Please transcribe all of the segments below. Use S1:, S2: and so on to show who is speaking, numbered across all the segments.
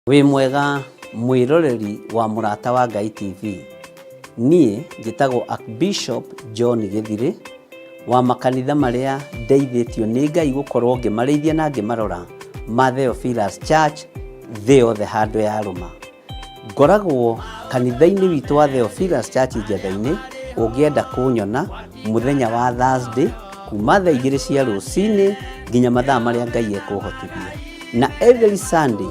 S1: Wĩ mwega mwĩroreri wa Mũrata wa Ngai TV. Niĩ njĩtagwo Archbishop John Gĩthirĩ wa makanitha marĩa ndeithĩtio nĩ Ngai gũkorwo ngĩmarĩithia na ngĩmarora ma Theophilus Church thĩ yothe handũ ya rũma. Ngoragwo kanitha-inĩ witũ wa Theophilus Church Njatha-inĩ. Ũngĩenda kũnyona mũthenya wa Thursday kuma thaa 2 cia rũcinĩ nginya mathaa marĩa Ngai ekũhotithia. Na every Sunday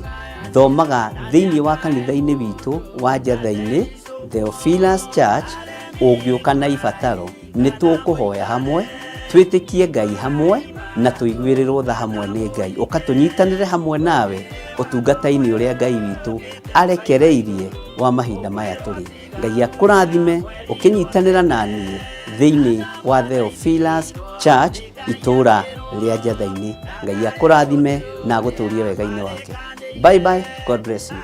S1: thomaga thĩinĩ wa kanitha-inĩ witũ wa Njatha-inĩ Theophilus Church. Ũngĩũka na ibataro nĩ tũkũhoya hamwe, twĩtĩkie Ngai hamwe na tũiguĩrĩrwo tha hamwe nĩ Ngai. Ũkatũnyitanĩre hamwe nawe ũtungata-inĩ ũrĩa Ngai witũ arekereirie wa mahinda maya tũrĩ. Ngai akũrathime ũkĩnyitanĩra na niĩ thĩinĩ wa Theophilus Church itũra rĩa Njatha-inĩ. Ngai akũrathime na agũtũrie wega-inĩ wake. Bye bye. God bless you.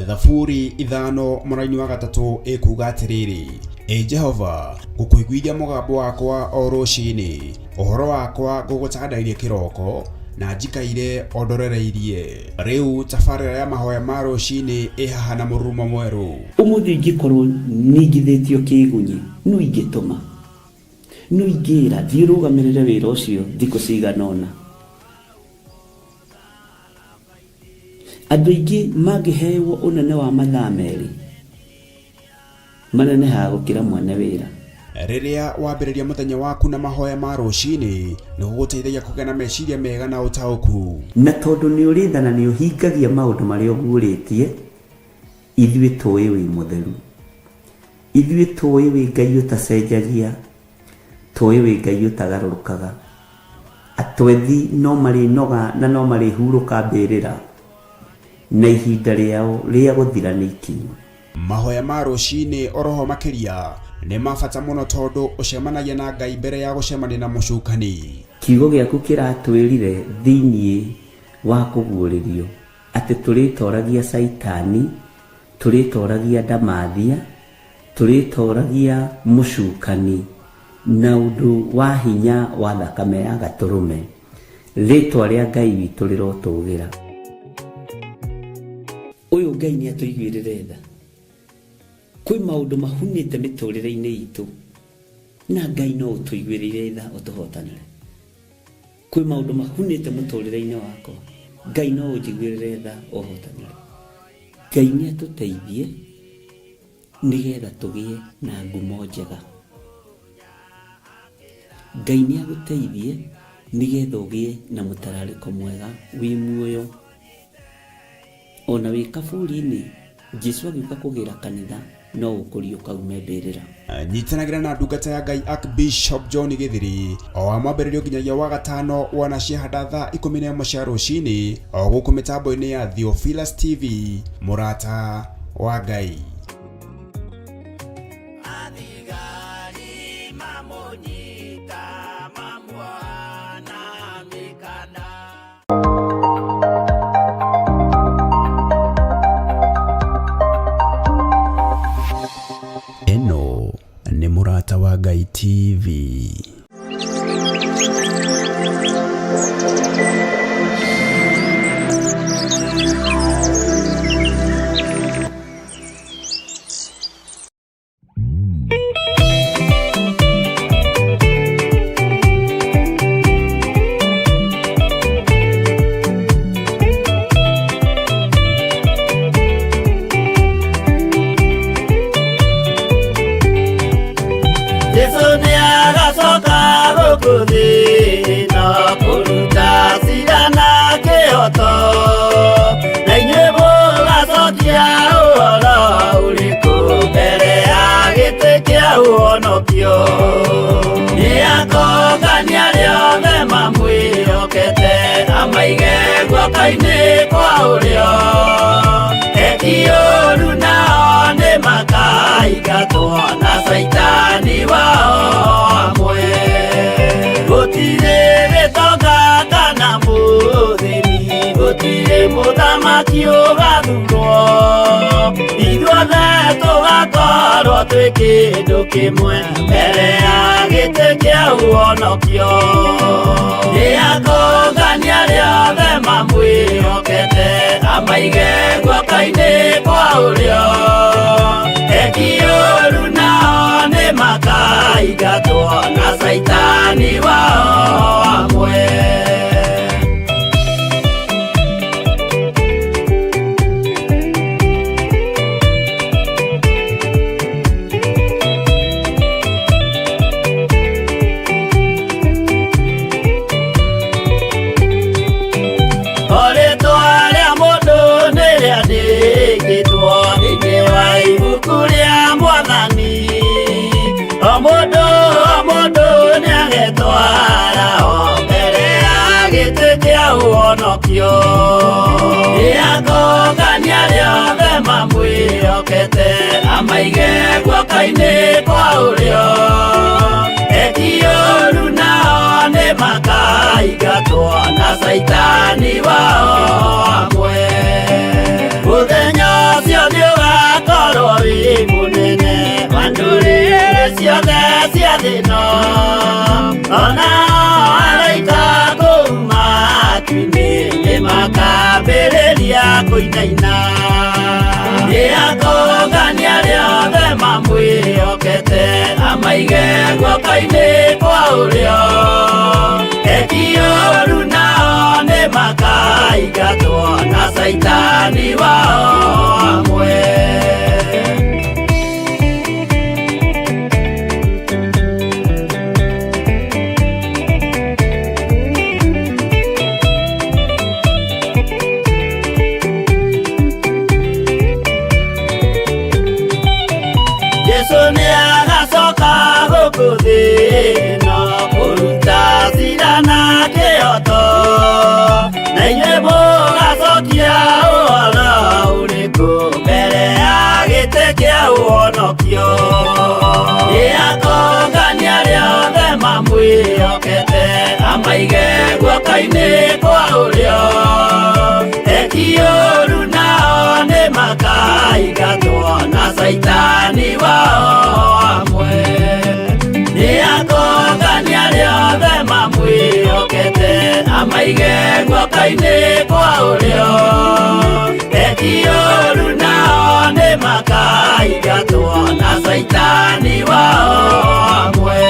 S2: Thaburi 5 mũraini wa 3 ĩkuuga atĩrĩrĩ: Jehova, ngũkũiguithia mũgambo wakwa o rũcinĩ, ũhoro wakwa ngũgũcakandairie kĩroko, na njikaire ondorereirie. Rĩu tabarĩra ya mahoya ma rũcinĩ ĩhaha na mũrurumo mwerũ.
S1: Ũmũthĩ ingĩkorwo ningithĩtio kĩgunyi, no ingĩtũma, no ingĩra thiĩ rũgamĩrĩre wĩra ũcio thikũ cigana ũna. Andũ aingĩ mangĩheyo ũnene wa mathaa merĩ manenehaga gũkĩra mwene wĩra.
S2: Rĩrĩa wambĩrĩria mũthenya waku na mahoya ma rũcinĩ, nĩ gũgũteithagia kũgĩa na meciria mega na ũtaũku.
S1: Na tondũ nĩ ũrĩtha na nĩ ũhingagia maũndũ marĩa ũguũrĩtie, ithuĩ tũĩ wĩ mũtheru, ithuĩ tũĩ wĩ Ngai ũtacenjagia, tũĩ wĩ Ngai ũtagarũrũkaga. Atwethi no marĩnoga na no marĩhurũka mbĩrĩra, na ihinda rĩao rĩa gũthira nĩ ikinyu.
S2: Mahoya ma rũcinĩ oroho makĩria nĩ mabata mũno tondũ ũcemanagia na Ngai mbere ya gũcemania na mũcukani.
S1: Kiugo gĩaku kĩratwĩrire thĩinĩ wa kũguũrĩrio atĩ tũrĩtoragia Saitani, tũrĩtoragia Ndamathia, tũrĩtoragia mũcukani na ũndũ wa hinya wa thakame ya Gatũrũme. Rĩtwa rĩa Ngai witũ rĩrotũgĩra. Ũyũ Ngai nĩ atũiguĩrĩre tha. Kwĩ maũndũ mahunĩte mĩtũrĩre-inĩ itũ, na Ngai no ũtũiguĩrĩre tha ũtũhotanĩre. Kwĩ maũndũ mahunĩte mũtũrĩre-inĩ wakwa, Ngai no ũnjiguĩrĩre tha ũhotanĩre. Ngai nĩ atũteithie nĩgetha tũgĩe na ngumo njega. Ngai nĩ agũteithie nĩgetha ũgĩe na mũtararĩko mwega wĩ muoyo. Ona wĩ kaburi-inĩ, Jesũ agĩũka kũgĩra kanitha no ũkũrio kaume mbĩrĩra.
S2: Nyitanagĩra na ndungata ya Ngai Archbishop John Gĩthirĩ o wa mwambĩrĩrio nginyagia wa gatano wana ciahanda thaa 11 cia rũcinĩ o gũkũ mĩtambo-inĩ ya Theophilus TV, Mũrata wa Ngai. Eno nĩ Mũrata wa Ngai TV.
S3: Kaine kwa ulio Etiolu nao ni makaigatwo na Saitani wao amwe. Gutire gĩtonga kana mũthĩni, gutire mũthamaki ũgathurwo, ithuothe tũgakorwo twĩ kĩndũ kĩmwe mbere ya gĩtĩ kĩa ũhonokio. Nĩakũngania rĩothe mamwĩhokete, amaige guoko-inĩ kwa ũrĩo. Eki ũũru nao nĩmakaingatwo na Saitani wao hamwe. Nĩakũngania rĩothe mamwĩhokete, amaige guoko-inĩ kwa ũrĩo. Eki ũũru nao nĩmakaingatwo na Saitani wao hamwe. Mũthenya ũcio nĩũgakorwo wĩ mũnene wa ndũrĩrĩ ciothe cia thĩ ĩno, onao araika kuuma matu-inĩ nĩmakambĩrĩria kũinaina. Nĩakũngania rĩothe mamwĩhokete, amaige guoko-inĩ kwa ũrĩo. Eki ũũru nao nĩmakaingatwo na Saitani wao hamwe. Nĩakũngania rĩothe mamwĩhokete, amaige guoko-inĩ kwa ũrĩo. Eki ũũru nao nĩmakaingatwo na Saitani wao hamwe. Nĩakũngania rĩothe mamwĩhokete, amaige guoko-inĩ kwa ũrĩo. Eki ũũru nao nĩmakaingatwo na Saitani wao hamwe.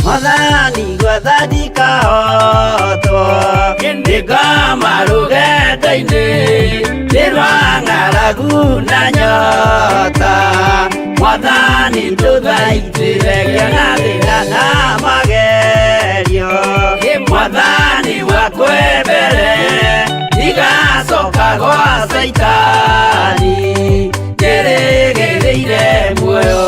S3: Mwathani gwathani kahotwo, nĩngoma rũgendo-inĩ nĩrwa ng'aragu na nyota. Mwathani ndũthaitĩre na thĩna na magerio. Mwathani wakwe mbere igacoka gwa Saitani, ngĩrĩgĩrĩire muoyo.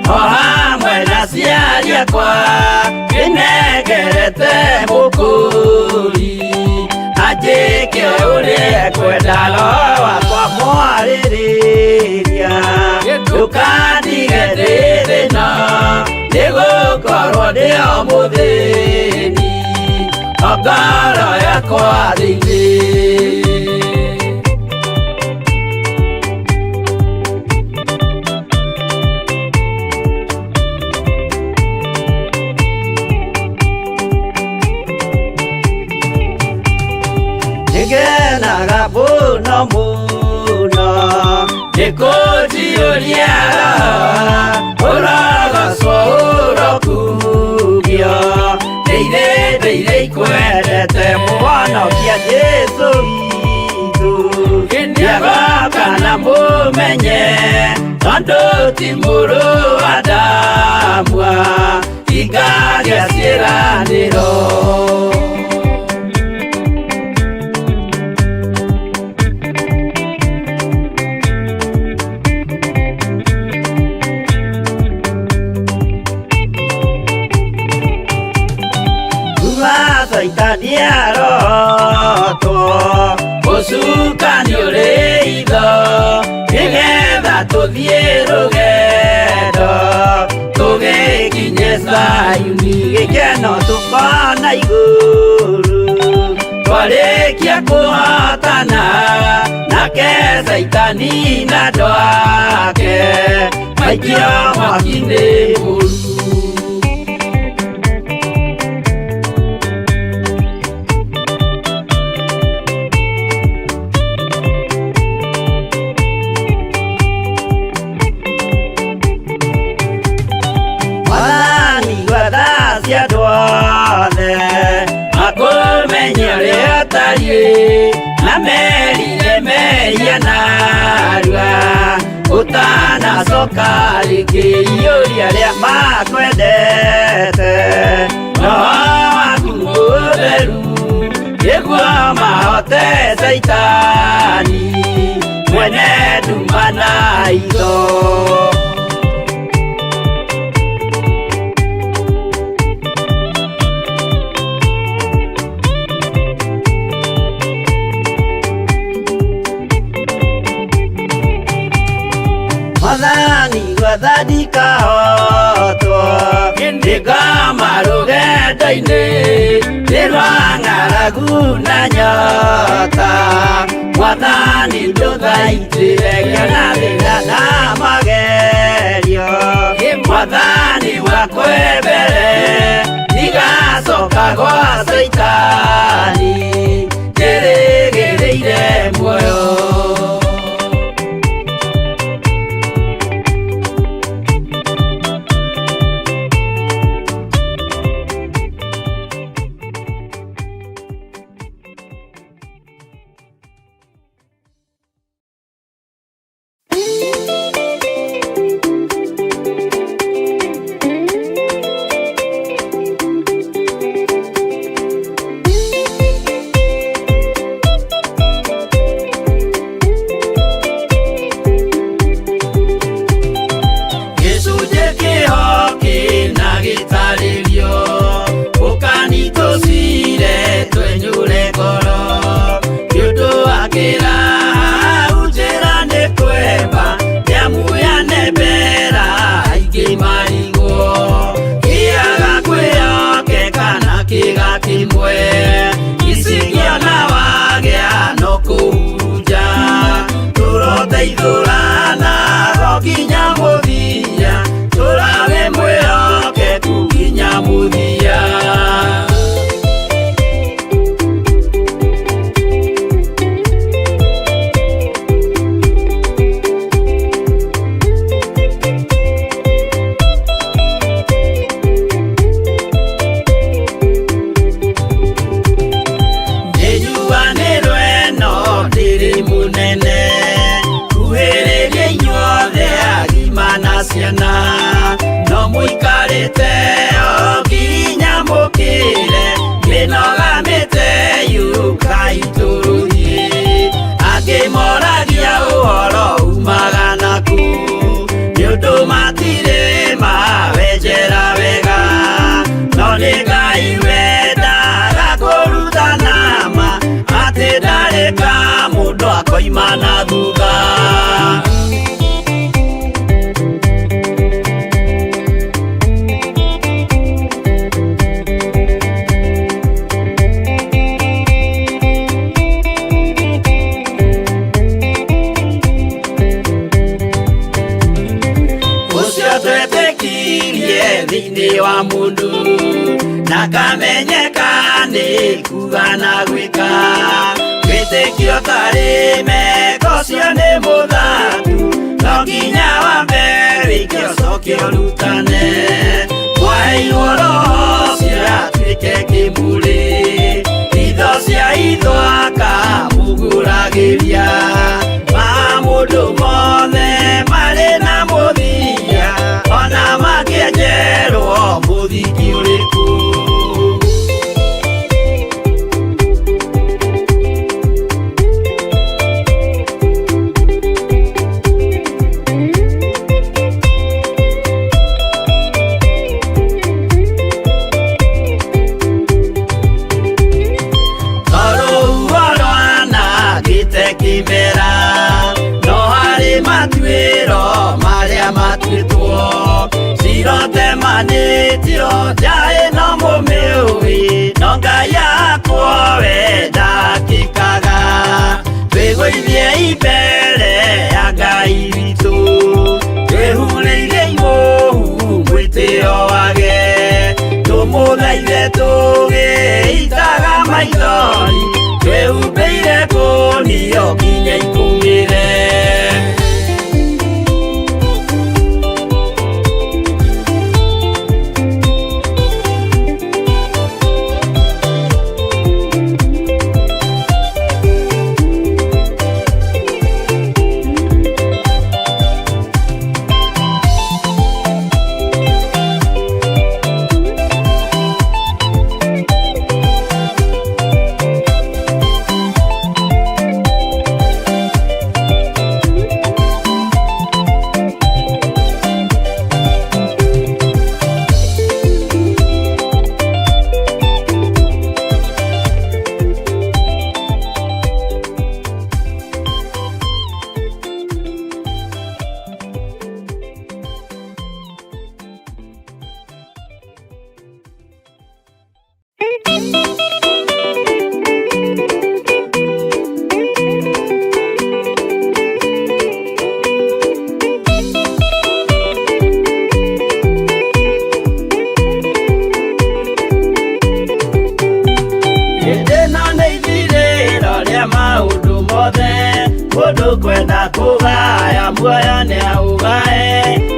S3: O hamwe na ciari akwa nĩnengerete mũkũri, anjĩke ũrĩa kwenda Roho wakwa mwarĩrĩria. Ndũkandige ndĩ thĩna, nĩgũkorwo ndĩ o mũthĩni, o ngoro yakwa thĩinĩ. Nĩngenaga mũno mũno nĩkũnjiyũria ũrogocwo ũrokugio, ndeithĩrĩrie ikwere Tondo timuru adamwa Igaria sieraniro Itaniaroto Osuka ni oreido Nigetha tuthie rugendo tugikinye Zayuni gikeno tukona iguru twarikia kuhotana nake Saitani na andũ ake maikio mwaki-inĩ mũru. Na merire meria narua utana soka rĩkĩiyũria rĩa makwendete no waku mũtheru nĩguo mahote Saitani mwene nduma na itho. Madhani wathani kahotwo ndĩngama rũgendo-inĩ nĩrwa ng'aragu na nyota Mwathani ndũthaitĩre ngĩona thĩna na magerio Mwathani wakwa mbere ndigacoka gwa Saitani njĩrĩgĩrĩire muoyo. No muikarite oginya mukire minogamite yuka ituruhi akimoragia uhoro umaga naku niundu matire mawenjera wega no nĩ Ngai wendaga kũruta nama atĩ ndareka mũndũ akoima na thutha. Thĩinĩ wa mũndũ na kamenyeka nĩ kuga na gwĩka wĩtĩkio tarĩ meko cio nĩ mũthatu no nginya wambe wĩke ũcoke ũrutane waheirwo roho cia tuĩke kĩmũrĩ itho cia ithwaka mũguragĩria ma mũndũ mothe marĩ na tũgũithie imbere ya Ngai witũ twĩhurĩirie igũrũ mwĩtĩo wake tũmũthaithe tũgĩitaga maithori twĩhumbĩire ngũnio nginya ikumĩre. Mũndũ kwenda kũgaya muoyo nĩ aũgae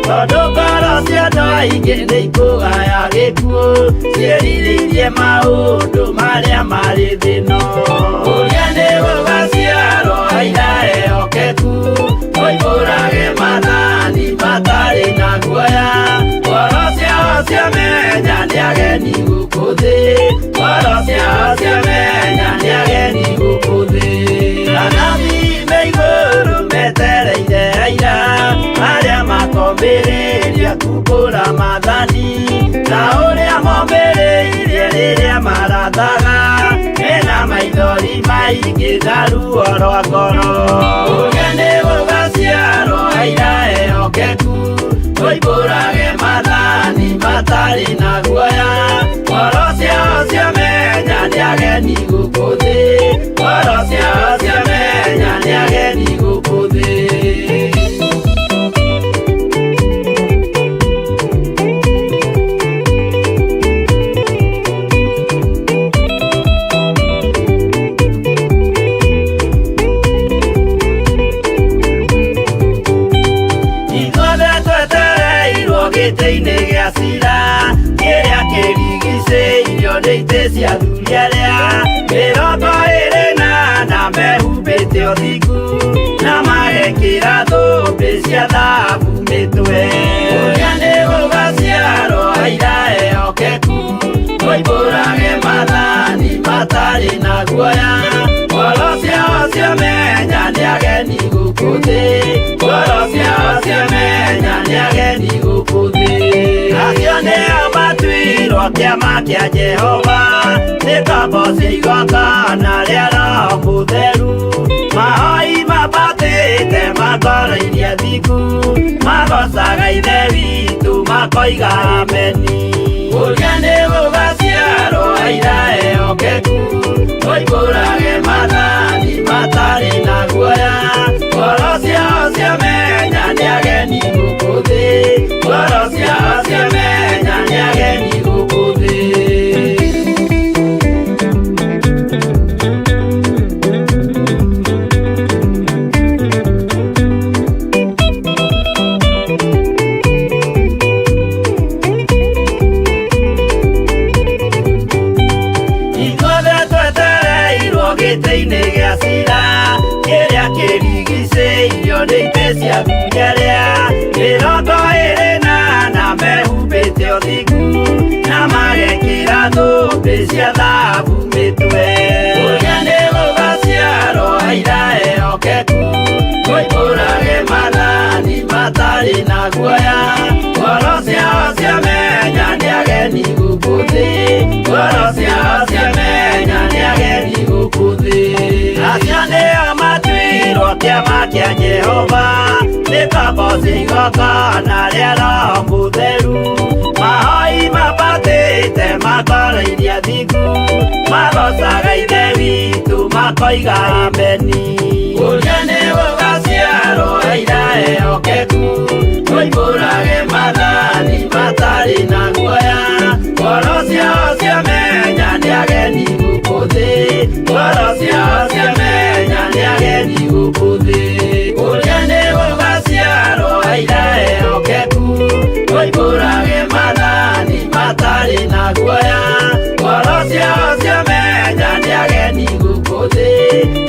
S3: tondũ ngoro cia andũ aingĩ nĩ ikũgaya gĩkuũ ciĩrirĩirie maũndũ marĩa marĩ thĩ-ĩno. Ũrĩa nĩ gũgaciarwo aira ehokeku oimbũrage mathani matarĩ na guoya ngoro ciao ciamenya nĩ ageni gũkũ thĩ ngoro ciao ciamenya nĩ ageni gũkũ thĩ. Igũrũ metereire aira arĩa makombĩrĩria kumbũra mathani ta ũrĩa mombĩrĩirie rĩrĩa marathaga mena maithori maingĩ na ruo rwa ngoro. Ũrĩa nĩ gũgaciarwo aira ehokeku oimbũrage mathani matarĩ na guoya ngoro ciao ciamenya nĩ ageni gũkũ thĩ ngoro ciao ciamenya nĩ ageni gũkũ thĩ. Ithuothe twetereirwo gĩtĩ-inĩ gĩa cira kĩrĩa kĩrigicĩirio nĩ itĩ cia athuri arĩa 28 mehumbĩte ũthingu na magekĩra thũmbĩ cia thahabu mĩtwe. Ũrĩa nĩ gũgaciarwo aira ehokeku oimbũrage mathani matarĩ na guoya ngoro ciao ciamenya nĩ ageni gũkũ thĩ ngoro ciao ciamenya nĩ ageni gũkũ thĩ. Acio nĩo matuirwo kĩama kĩa Jehova nĩ ngombo cia igongona rĩa Roho Mũtheru mahoi mabatĩte makoro-irie thingu magocaga ithe witũ makoiga ameni. Ũrĩa nĩ gũgaciarwo aira ehokeku oimbũrage mathani matarĩ na guoya ngoro ciao ciamenya nĩ ageni gũkũ thĩ ngoro ciao ciamenya nĩ ageni gũkũ thĩ. Gĩtĩ-inĩ gĩa cira kĩrĩa kĩrigicĩirio nĩ itĩ cia athuri arĩa 28 mehumbĩte ũthingu na magekĩra thũmbĩ cia thahabu mĩtwe. Ũrĩa nĩ gũgaciarwo aira ehokeku oimbũrage mathani matarĩ na guoya ngoro ciao ciamenya nĩ ageni gũkũ thĩ ngoro ciao ciamenya nĩ ageni gũkũ thĩ. Acio nĩo matuirwo kĩama kĩa Jehova nĩ ngombo cia igongona rĩa Roho Mũtheru mahoi mabatĩte makoro-irie thingu magocaga ithe witũ makoiga ameni. ageni gũkũ thĩ, ngoro ciao ciamenya nĩ ageni gũkũ thĩ. Kũrĩa nĩ gũgaciarwo aira ehokeku, tũihũrage maathani matarĩ na guoya. Ngoro ciao ciamenya nĩ ageni gũkũ thĩ,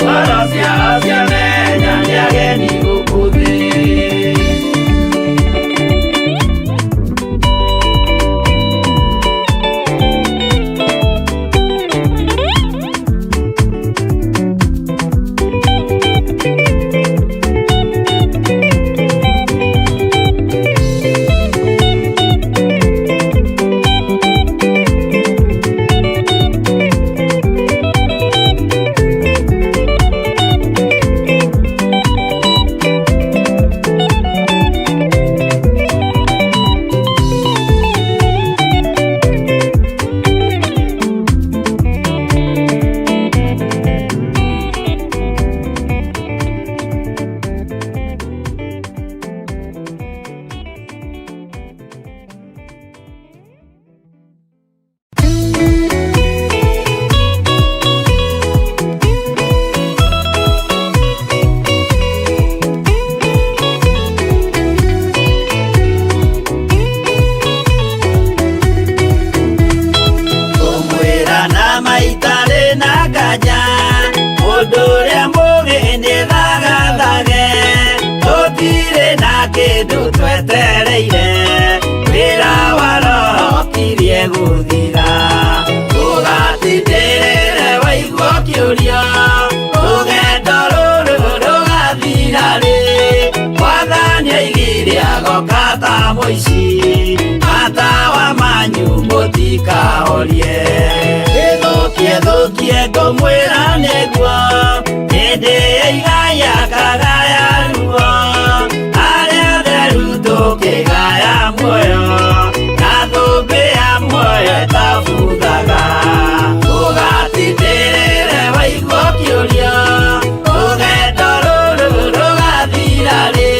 S3: ngoro ciao ciamenya nĩ ageni gũkũ thĩ. Matawa manyu mũtikahorie, gĩthũkie ngũmwĩra nĩguo, hĩndĩ ya igaya kagaya ruo, arĩa atheru tũkĩgaya muoyo, na thũmbĩ ya muoyo ĩtabuthaga. Tũgatindĩrĩre waigua kĩũrio, rũgendo rũrũ rũgathira rĩ,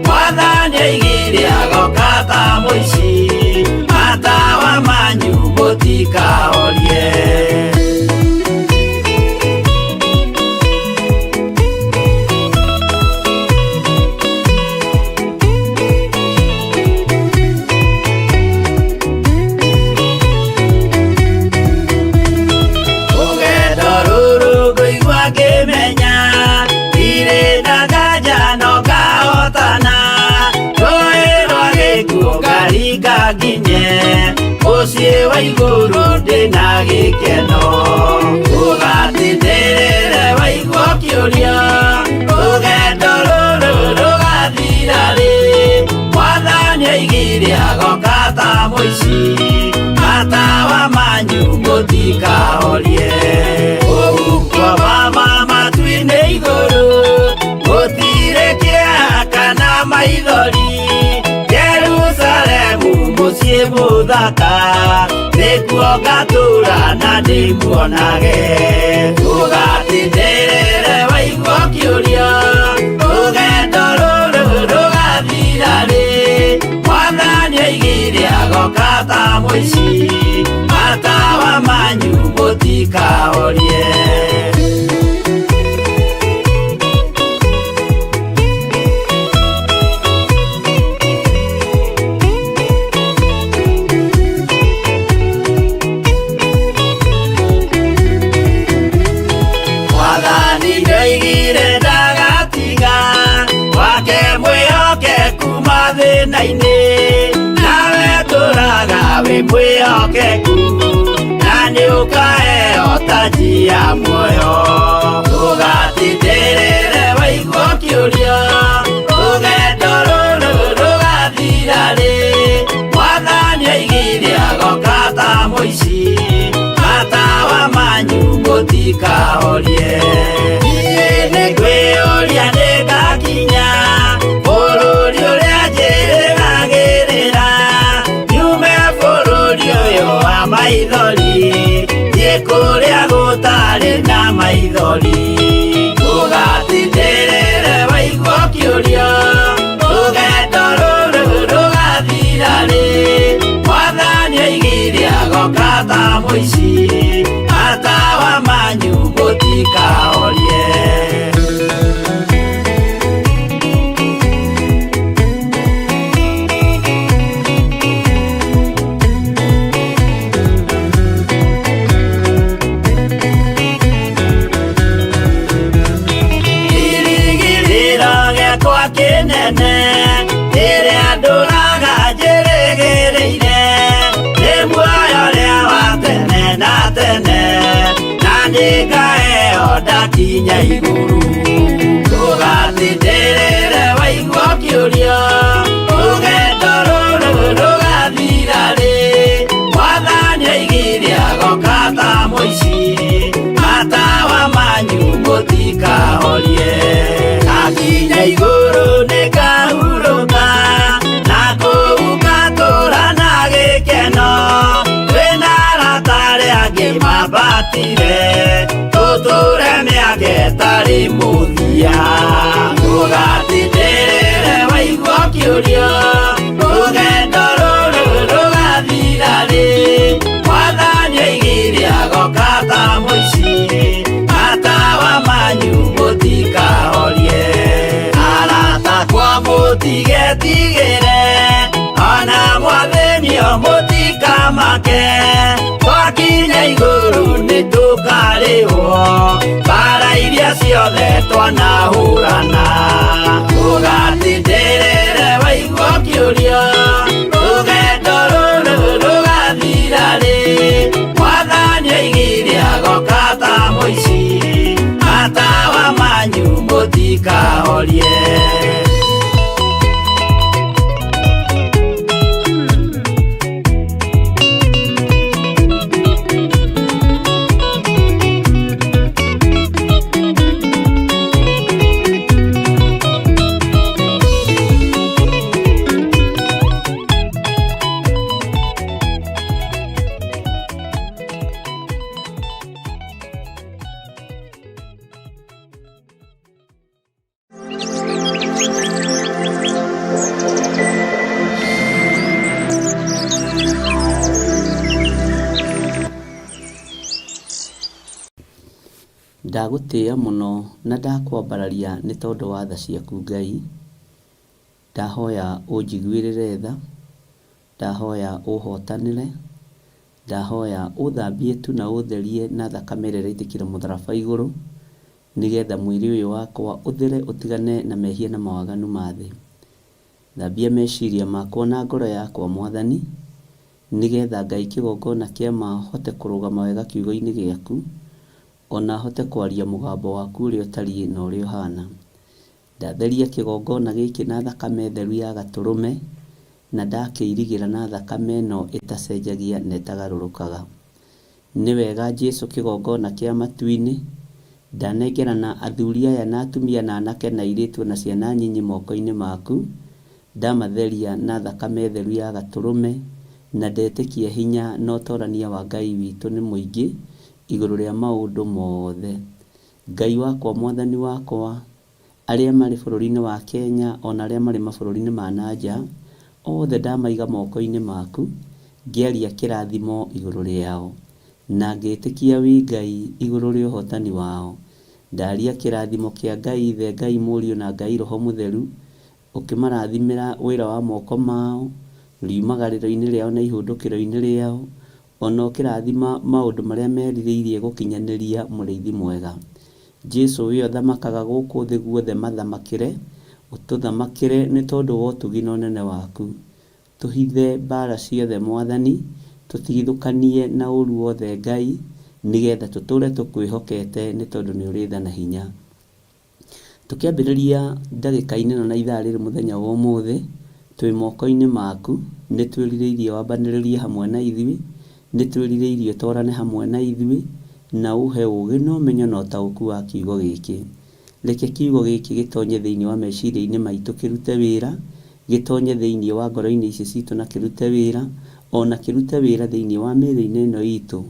S3: Mwathani oigire agoka ta mũici, matawa manyu mũtikahorie. Rũgendo rũrũ ngũigua ngĩmenya, ndirĩ na nganja no ngahotana, rũĩ rwa gĩkuũ ngaringa nginye, mũciĩ wa igũrũ ndĩna gĩkeno. Tũgatindĩrĩre waigua kĩũrio, rũgendo rũrũ rũgathira rĩ, Mwathani oigire agoka ta mũici, matawa manyu mũtikahorie. Ũhukwo wa matu-inĩ igũrũ, gũtirĩ kĩeha kana maithori, Jerusalemu mũciĩ mũthaka, nĩkuo ngatũũra na ndĩmuonage. Tũgatindĩrĩre waigua kĩũrio, rũgendo rũrũ rũgathira rĩ, Mwathani oigire agoka ta mũici, matawa manyu mũtikahorie. Mwathani nĩoigire ndagatiga, wake mwĩhokeku mathĩna-inĩ, nawe tũũraga wĩ mwĩhokeku, na nĩũkaheo taji ya muoyo. Tũgatindĩrĩre waigua kĩũrio, rũgendo rũrũ rũgathira rĩ, Mwathani oigire agoka ta mũici, matawa manyu mũtikahorie. Niĩ nĩngwĩyũria nĩngakinya bũrũri ũrĩa njĩrĩgagĩrĩra, nyume bũrũri ũyũ wa maithori, thiĩ kũrĩa gũtarĩ na maithori. Tũgatindĩrĩre waigua kĩũrio, rũgendo rũrũ rũgathira rĩ, Mwathani oigire agoka ta mũici, gakinya iguru ugatindĩrĩre waigua kĩũria rũgendo rũrũ rũgathira rĩ Mwathani aigire agoka ta mũici matawa manyu mũtikahorie gakinya iguru nĩngahurũka na kũu ngatũũra na gĩkeno twĩna arata arĩa angĩ mambatire tũtũũre mĩaka ĩtarĩ mũthia ndũgatindĩrĩre waigua kĩũria rũgendo rũrũ rũgathira rĩ Mwathani aigire agoka ta mũici matawa manyu mũtikahorie arata kwa mũtigetigĩre ona mwathĩnio mũtikamake twakinya igũrũ nĩtũkarĩhwo mbara iria ciothe twanahũrana ndũgatindĩrĩre waigua kĩũria rũgendo rũrũ rũgathira rĩ Mwathani aigire agoka ta mũici matawa manyu mũtikahorie ndagũtĩĩa mũno na ndakwambararia nĩ tondũ wa tha ciaku Ngai ndahoya ũnjiguĩrĩre tha ndahoya ũhotanĩre ndahoya ũthambie tu na ũtherie na thakame ĩrĩa ĩraitĩkire mũtharaba igũrũ nĩgetha mwĩrĩ ũyũ wakwa ũthere ũtigane na mehia na mawaganu ma thĩ thambia meciria makwa na ngoro yakwa Mwathani nĩgetha Ngai kĩgongona kĩa ma hote kũrũgama wega kiugo-inĩ gĩaku ona hote kwaria mũgambo waku ũrĩa ũtariĩ na ũrĩa ũhana ndatheria kĩgongona gĩkĩ na thakame theru ya gatũrũme na ndakĩirigĩra na thakame ĩno ĩtacenjagia na ĩtagarũrũkaga nĩ wega Jesũ kĩgongona kĩa matu-inĩ ndanengerana athuri aya na atumia na anake na airĩtu na ciana nyinyi moko-inĩ maku ndamatheria na thakame theru ya gatũrũme na ndetĩkia hinya na ũtorania wa Ngai witũ nĩ mũingĩ igũrũ rĩa maũndũ mothe Ngai wakwa Mwathani wakwa arĩa marĩ bũrũri-inĩ wa Kenya ona arĩa marĩ mabũrũri-inĩ ma nanja othe ndamaiga moko-inĩ maku ngĩaria kĩrathimo igũrũ rĩao na ngĩtĩkia wĩ Ngai igũrũ rĩa ũhotani wao ndaria kĩrathimo kĩa Ngai Ithe Ngai Mũriũ na Ngai Roho Mũtheru ũkĩmarathimĩra wĩra wa moko mao riumagarĩro-inĩ rĩao na ihũndũkĩro-inĩ rĩao ona ũkĩrathima maũndũ marĩa merirĩirie gũkinyanĩria mũrĩithi mwega Jesũ we ũthamakaga gũkũ thĩ guothe mathamakĩre ũtũthamakĩre nĩ tondũ wa ũtugi na ũnene waku tũhithe mbara ciothe Mwathani tũtigithũkanie na ũru wothe Ngai nĩgetha tũtũre tũkwĩhokete nĩ tondũ nĩ ũrĩ tha na hinya tũkĩambĩrĩria ndagĩka-inĩ na ithaa rĩrĩ mũthenya wa ũmũthĩ twĩ moko-inĩ maku nĩ twĩrirĩirie wambanĩrĩrie hamwe na ithuĩ nĩ twĩrirĩirie twarane hamwe na ithuĩ na ũhe ũũgĩ na ũmenyo na ũtaũku wa kiugo gĩkĩ reke kiugo gĩkĩ gĩtonye thĩinĩ wa meciria-inĩ maitũ kĩrute wĩra gĩtonye thĩinĩ wa ngoro-inĩ ici citũ na kĩrute wĩra ona kĩrute wĩra thĩinĩ wa mĩĩrĩ-inĩ ĩno itũ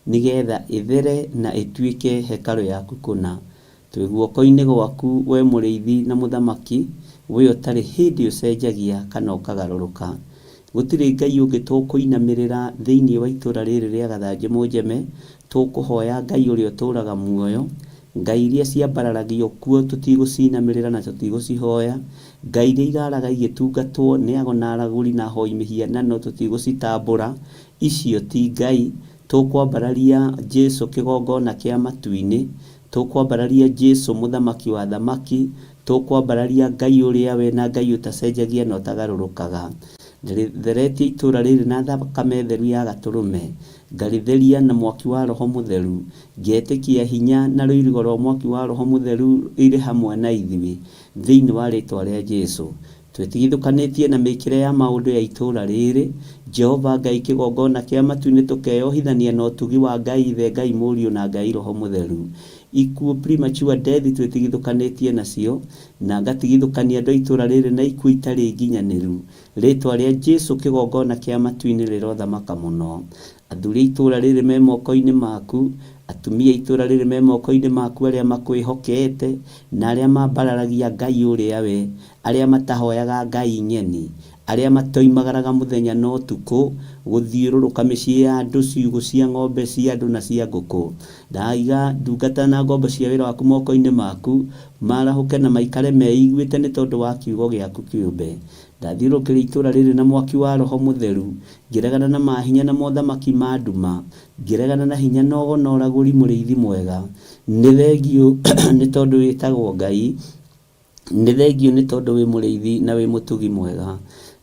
S3: nĩgetha ĩthere na ĩtuĩke hekarũ yaku kũna twĩ guoko-inĩ gwaku we mũrĩithi na mũthamaki we ũtarĩ hĩndĩ ũcenjagia kana ũkagarũrũka gũtirĩ Ngai ũngĩ tũkũinamĩrĩra thĩinĩ wa itũra rĩrĩ rĩa Gathanjĩ Mũnjeme tũkũhoya Ngai ũrĩa ũtũraga muoyo Ngai iria ciambararagio kuo tũtigũcinamĩrĩra na tũtigũcihoya Ngai iria iraraga igĩtungatwo nĩ ago na aragũri na ahoi mĩhianano tũtigũcitambũra icio ti Ngai tũkwambararia Jesũ kĩgongona kĩa matu-inĩ tũkwambararia Jesũ mũthamaki wa thamaki tũkwambararia Ngai ũrĩa we na Ngai ũtacenjagia na ũtagarũrũkaga
S1: Theretie itũũra rĩrĩ na thakame theru ya Gatũrũme, ngarĩtheria na mwaki wa Roho Mũtheru, ngetĩkia hinya na rũirigo rwa mwaki wa Roho Mũtheru irĩ hamwe na ithuĩ thĩinĩ wa rĩĩtwa rĩa Jesũ. Twĩtigithũkanĩtie na mĩkĩre ya maũndũ ya itũũra rĩrĩ, Jehova Ngai kĩgongona kĩa matu-inĩ tũkeyohithania na ũtugi wa Ngai Ithe, Ngai Mũriũ na Ngai Roho Mũtheru. Ikuũ premature death twĩtigithũkanĩtie nacio, na ngatigithũkania andũ a itũũra rĩrĩ na ikuũ itarĩ nginyanĩru. Rĩĩtwa rĩa Jesũ kĩgongona kĩa matu-inĩ rĩrothamaka mũno. Athuri a itũũra rĩrĩ me moko-inĩ maku, atumia itũũra rĩrĩ me moko-inĩ maku arĩa makwĩhokete na arĩa mambararagia Ngai ũrĩa we, arĩa matahoyaga Ngai nyeni, arĩa matoimagaraga mũthenya na ũtukũ gũthiũrũrũka mĩciĩ ya andũ, ciugũ cia ng'ombe cia andũ na cia ngũkũ. Ndaiga ndungata na ngombo cia wĩra waku moko-inĩ maku, marahũke na maikare meiguĩte nĩ tondũ wa kiugo gĩaku kĩũmbe. Ndathiũrũrũkĩria itũũra rĩrĩ na mwaki wa Roho Mũtheru, ngĩregana na mahinya na mothamaki ma nduma, ngĩregana na hinya na ũgo na ũragũri mũrĩithi mwega. Nĩ thengio nĩ tondũ wĩtagwo Ngai, nĩ thengio nĩ tondũ wĩ mũrĩithi na wĩ mũtugi mwega.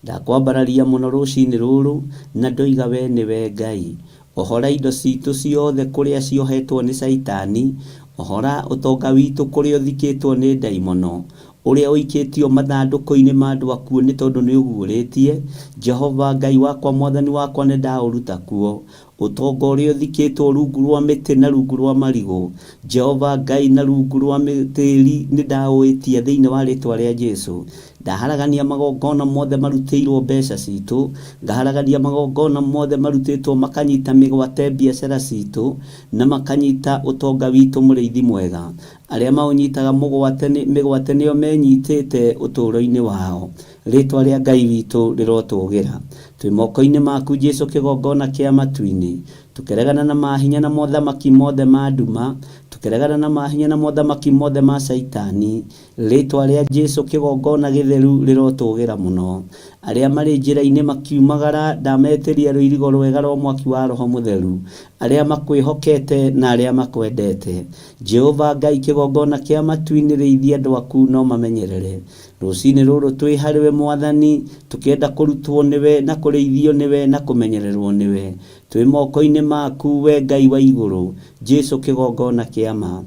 S1: Ndakwambararia mũno rũcinĩ rũrũ na ndoiga we nĩwe Ngai. Ohora indo citũ ciothe kũrĩa ciohetwo nĩ Saitani, ohora ũtonga witũ kũrĩa ũthikĩtwo nĩ ndaimono, ũrĩa ũikĩtio mathandũkũ-inĩ ma andũ akuo nĩ tondũ nĩ ũguũrĩtie. Jehova Ngai wakwa, Mwathani wakwa, nĩ ndaũruta kuo. Ũtonga ũrĩa ũthikĩtwo rungu rwa mĩtĩ na rungu rwa marigũ, Jehova Ngai, na rungu rwa tĩĩri nĩ ndaũĩtia thĩinĩ wa rĩĩtwa rĩa Jesũ. Ndaharagania magongona mothe marutĩirwo mbeca citũ, ngaharagania magongona mothe marutĩtwo makanyita mĩgwate biacara citũ na makanyita ũtonga witũ mũrĩithi mwega. Arĩa maũnyitaga mĩgwate nĩo menyitĩte ũtũũro-inĩ wao. Rĩĩtwa rĩa Ngai witũ rĩrotũgĩra. Twĩ moko-inĩ maku Jesũ kĩgongona kĩa matu-inĩ, tũkeregana na mahinya na mothamaki mothe ma nduma, tũkeregana na mahinya na mothamaki mothe ma Saitani. Rĩĩtwa rĩa Jesũ kĩgongona gĩtheru rĩrotũgĩra mũno. Arĩa marĩ njĩra-inĩ makiumagara, ndametĩria rũirigo rwega rwa mwaki wa Roho Mũtheru. Arĩa makwĩhokete na arĩa makwendete, Jehova Ngai kĩgongona kĩa matu-inĩ rĩithia andũ aku no mamenyerere. Rũcinĩ rũrũ twĩ harĩwe Mwathani, tũkĩenda kũrutwo nĩwe na kũrĩithio nĩwe na kũmenyererwo nĩwe. Twĩ moko-inĩ maku we Ngai wa igũrũ, Jesũ kĩgongona kĩa ma.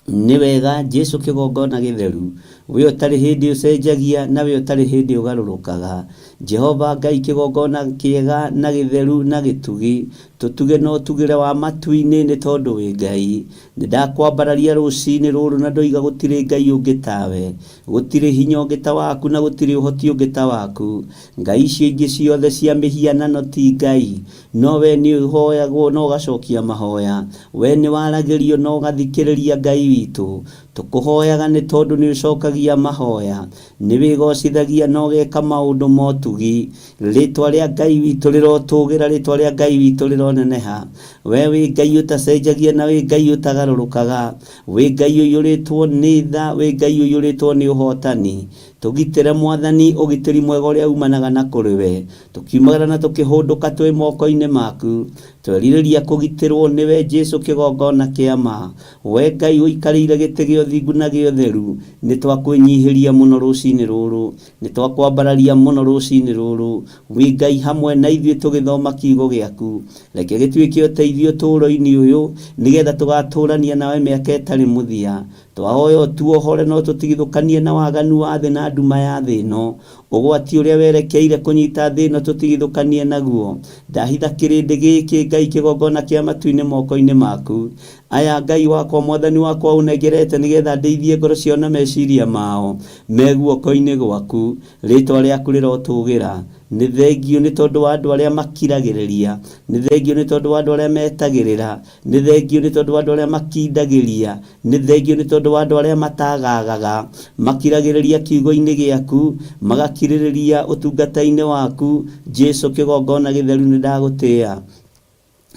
S1: Nĩ wega Jesũ kĩgongona gĩtheru, we ũtarĩ hĩndĩ ũcenjagia na we ũtarĩ hĩndĩ ũgarũrũkaga. Jehova Ngai kĩgongona kĩega na gĩtheru na gĩtugi, tũtuge na ũtugĩre wa matu-inĩ nĩ tondũ wĩ Ngai. Nĩ ndakwambararia rũcinĩ rũrũ na ndoiga gũtirĩ Ngai ũngĩ tawe, gũtirĩ hinya ũngĩ ta waku na gũtirĩ ũhoti ũngĩ ta waku. Ngai icio ingĩ ciothe cia mĩhianano ti Ngai, no we nĩ ũhoyagwo na ũgacokia mahoya. We nĩ waragĩrio na ũgathikĩrĩria Ngai witũ. Tũkũhoyaga nĩ tondũ nĩ ũcokagia mahoya, nĩ wĩgocithagia na ũgeka maũndũ ma ũtugi. Rĩĩtwa rĩa Ngai witũ rĩrotũgĩra, rĩĩtwa rĩa Ngai witũ rĩroneneha. We wĩ Ngai ũtacenjagia na wĩ Ngai ũtagarũrũkaga, wĩ Ngai ũiyũrĩtwo nĩ tha, wĩ Ngai ũiyũrĩtwo nĩ ũhotani. Tũgitĩre Mwathani, ũgitĩri mwega ũrĩa umanaga na kũrĩ we. Tũkiumagara na tũkĩhũndũka twĩ moko-inĩ maku, twerirĩria kũgitĩrwo nĩwe Jesũ kĩgongona kĩa ma. We Ngai ũikarĩire gĩtĩ gĩa ũthingu na gĩa ũtheru, nĩ twakwĩnyihĩria mũno rũcinĩ rũrũ, nĩ twakwambararia mũno rũcinĩ rũrũ. Wĩ Ngai hamwe na ithuĩ tũgĩthoma kiugo gĩaku, reke gĩtuĩke ũteithio ũtũũro-inĩ ũyũ, nĩgetha tũgatũũrania nawe mĩaka ĩtarĩ mũthia. Twahoya ũtuohore no tũtigithũkanie na waganu wa thĩ na nduma ya thĩ ĩno. Ũgwati ũrĩa werekeire kũnyita thĩ ĩno tũtigithũkanie naguo. Ndahitha kĩrĩndĩ gĩkĩ Ngai kĩgongona kĩa matu-inĩ moko-inĩ maku. Aya Ngai wakwa, Mwathani wakwa, ũnengerete nĩgetha ndeithie ngoro ciao na meciria mao me guoko-inĩ gwaku. Rĩĩtwa rĩaku rĩrotũgĩra. Nĩ thengio nĩ tondũ wa andũ arĩa makiragĩrĩria, nĩ thengio nĩ tondũ wa andũ arĩa metagĩrĩra, nĩ thengio nĩ tondũ wa andũ arĩa makindagĩria, nĩ thengio nĩ tondũ wa andũ arĩa matagagaga, makiragĩrĩria kiugo-inĩ gĩaku, magakirĩrĩria ũtungata-inĩ waku. Jesũ kĩgongona gĩtheru, nĩ ndagũtĩĩa,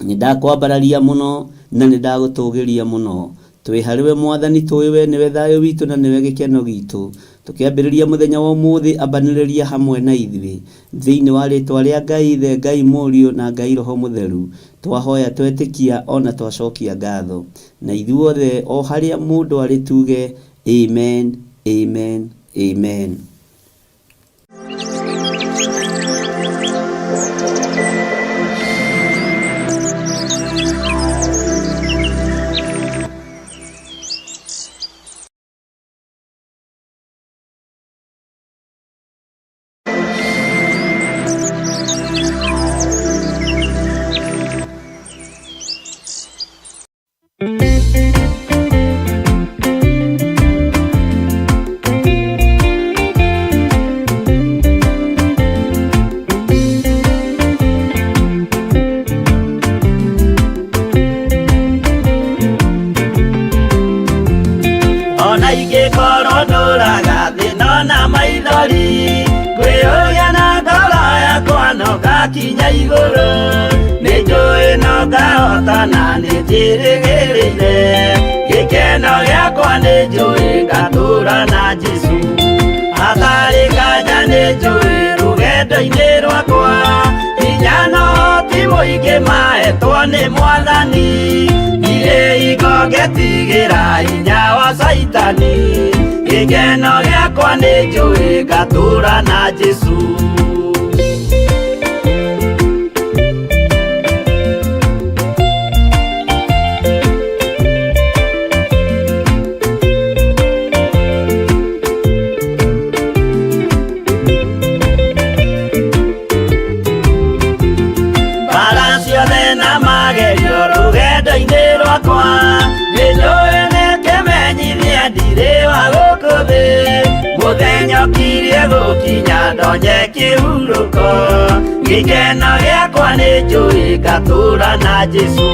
S1: nĩ ndakwambararia mũno na nĩ ndagũtũgĩria mũno. Twĩ harĩwe Mwathani, tũĩ we nĩwe thayũ witũ na nĩwe gĩkeno gitũ. Tũkĩambĩrĩria mũthenya wa ũmũthĩ, ambanĩrĩria hamwe na ithuĩ thĩinĩ wa rĩĩtwa rĩa Ngai Ithe, Ngai Mũriũ na Ngai Roho Mũtheru. Twahoya, twetĩkia ona twacokia ngatho, na ithuothe o harĩa mũndũ arĩ tuge amen, amen, amen.
S3: ngakinya igũrũ nĩnjũĩ no ngahotana nĩnjĩrĩgĩrĩire gĩkeno gĩakwa nĩnjũĩ ngatũũra na Jesũ hatarĩ nganja nĩnjũĩ rũgendo-inĩ rwakwa hinya na ũhoti mũingĩ mahetwo nĩ Mwathani ndirĩ hingo ngetigĩra hinya wa Saitani gĩkeno gĩakwa nĩnjũĩ ngatũũra na Jesũ Mũthenyokire gũkinya ndonye kĩhurũko gĩkeno gĩakwa nĩnjũĩ ngatũũra na Jesũ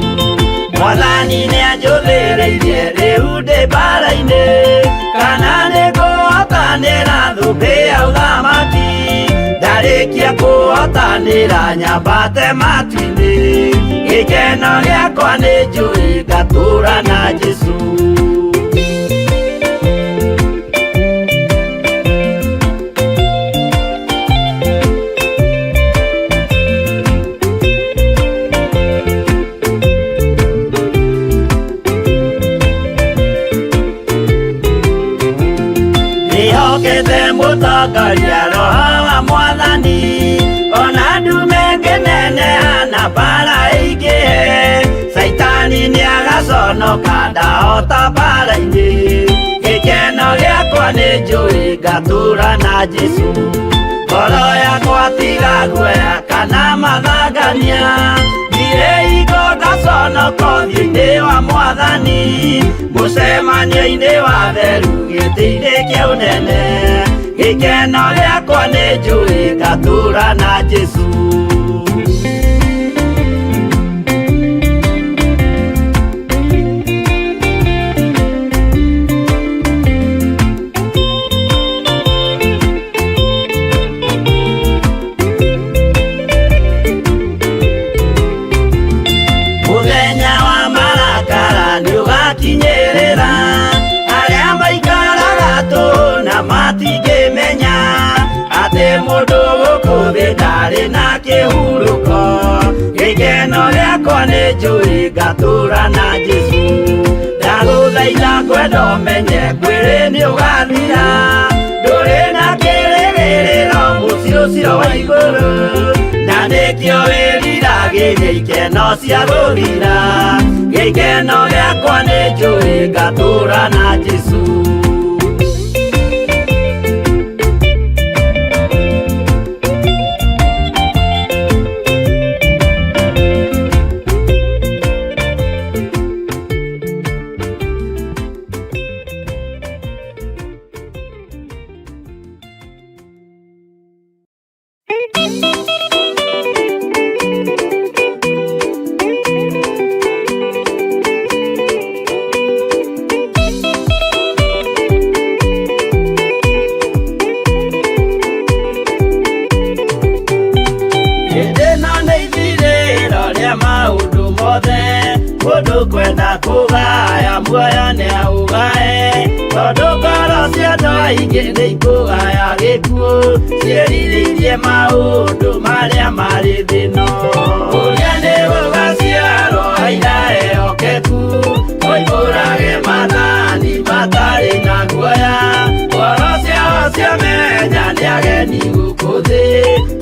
S3: Mwathani nĩanjũthĩrĩirie rĩu ndĩ mbara-inĩ kana nĩngũhotanĩra thũmbĩ ya ũthamaki ndarĩkia kũhotanĩra nyambate matu-inĩ gĩkeno gĩakwa nĩnjũĩ ngatũũra na Jesũ mũtongoria roho wa Mwathani ona ndume ngĩneneha na mbara ĩingĩhe Saitani nĩagaconoka ndahota mbara-inĩ gĩkeno gĩakwa nĩnjũĩ ngatũũra na Jesũ ngoro yakwa tiga guoya kana mathangania ndirĩ hingo ngaconoka ũthiũ-inĩ wa Mwathani mũcemanio-inĩ wa theru gĩtĩ-inĩ kĩa ũnene gĩkeno gĩakwa nĩnjũĩ ngatũũra na Jesũ mũthenya wa marakara nĩũgakinyĩrĩra arĩa maikaraga tũhũ na matingĩmenya atĩ mũndũ gũkũ thĩ ndarĩ na kĩhurũko gĩkeno gĩakwa nĩnjũĩ ngatũũra na Jesũ ndagũthaitha ngwenda ũmenye kwĩrĩ nĩũgathira ndũrĩ na kĩrĩgĩrĩro mũciĩ ũcio wa igũrũ na nĩkĩo wĩriragĩria ikeno cia gũthira gĩkeno gĩakwa nĩnjũĩ ngatũũra na Jesũ kwenda kũgaya muoyo nĩaũgae tondũ ngoro cia andũ aingĩ nĩikũgaya gĩkuũ ciĩrirĩirie maũndũ marĩa marĩ thĩ-ĩno ũrĩa nĩgũgaciarwo aira ehokeku oimbũrage mathani matarĩ na guoya ngoro ciao ciamenya nĩ ageni gũkũ thĩ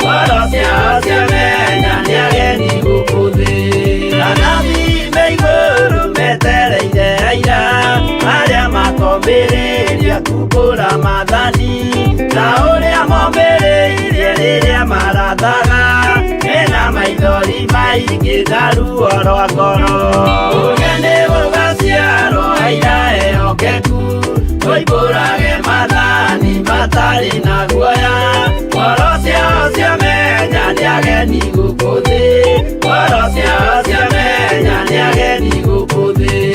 S3: ngoro ciao ciamenya nĩ ageni gũkũ thĩ igũrũ metereire aira arĩa makomĩrĩria kumbũra mathani na ũrĩa momĩrĩirie rĩrĩa marathaga mena maithori maingĩ na ruo rwa ngoro ũrĩa nĩgũgaciarwo aira ehokeku oimbũrage mathani matarĩ na guoya ngoro ciao ciamenya nĩ ageni gũkũ thĩ ngoro ciao ciamenya nĩ ageni gũkũ thĩ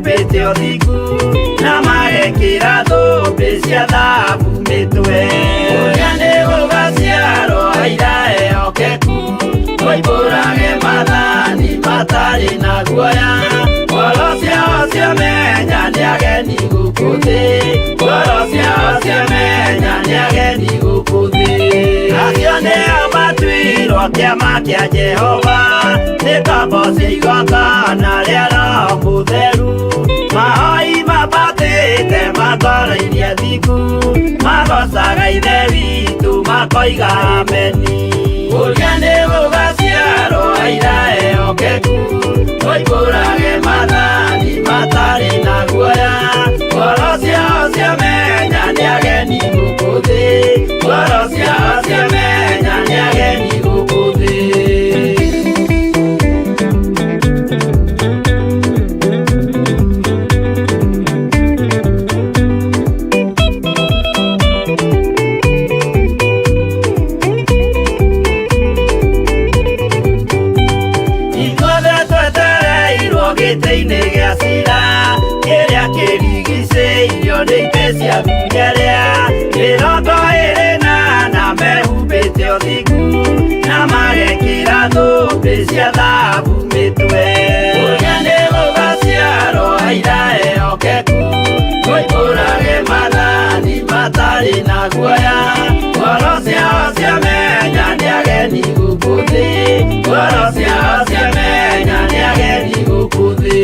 S3: mehumbĩte ũthingu na magekĩra thũmbĩ cia thahabu mĩtwe. Ũrĩa nĩ gũgaciarwo aira ehokeku, moimbũrage mathani matarĩ na guoya. Ngoro ciao ciamenya nĩ ageni gũkũ thĩ, ngoro ciao ciamenya nĩ ageni gũkũ thĩ. Acio nĩo matuirwo kĩama kĩa Jehova, nĩ ngombo cia igongona rĩa Roho Mũtheru. Mahoi mabatĩte makoro-inĩ thingu, magocaga Ithe witũ makoiga ameni. Ũrĩa nĩ gũgaciarwo aira ehokeku, moimbũrage mathani matarĩ na guoya. Ngoro ciao ciamenya nĩ ageni gũkũ thĩ, ngoro ciao ciamenya nĩ ageni gũkũ thĩ. Gĩtĩ-inĩ gĩa cira kĩrĩa kĩrigicĩirio nĩ itĩ cia thunyerĩa, mĩrongo ĩrĩ na ana mehumbĩte ũthingu na magekĩra thũmbĩ cia thahabu mĩtwe. Ũrĩa nĩ gũgaciarwo aira ehokeku, moimbũrage mathani matarĩ na guoya. Ngoro ciao ciamenya nĩ ageni gũkũ thĩ, ngoro ciao ciamenya nĩ ageni gũkũ thĩ.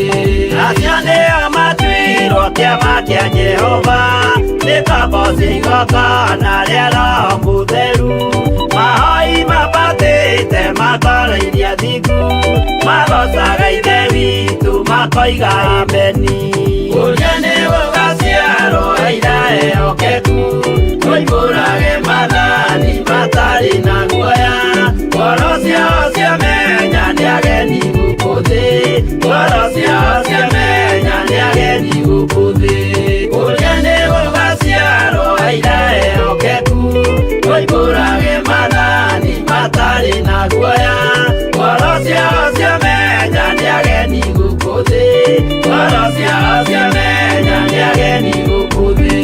S3: Acio nĩo matuirwo kĩama kĩa Jehova, nĩ ngombo cia igongona rĩa Roho Mũtheru. Mahoi mabatĩte makoro-inĩ thingu, magocaga Ithe witũ makoiga ameni. Ũrĩa nĩ gũgaciarwo aira ehokeku, moimbũrage mathani matarĩ na guoya. Ngoro ciao ciamenya nĩ ageni gũkũ thĩ, ngoro ciao ciamenya nĩ ageni gũkũ thĩ. Ũrĩa nĩ gũgaciarwo aira ehokeku, moimbũrage mathani matarĩ na guoya. Ngoro ciao ciamenya nĩ ageni gũkũ thĩ, ngoro ciao ciamenya nĩ ageni gũkũ thĩ.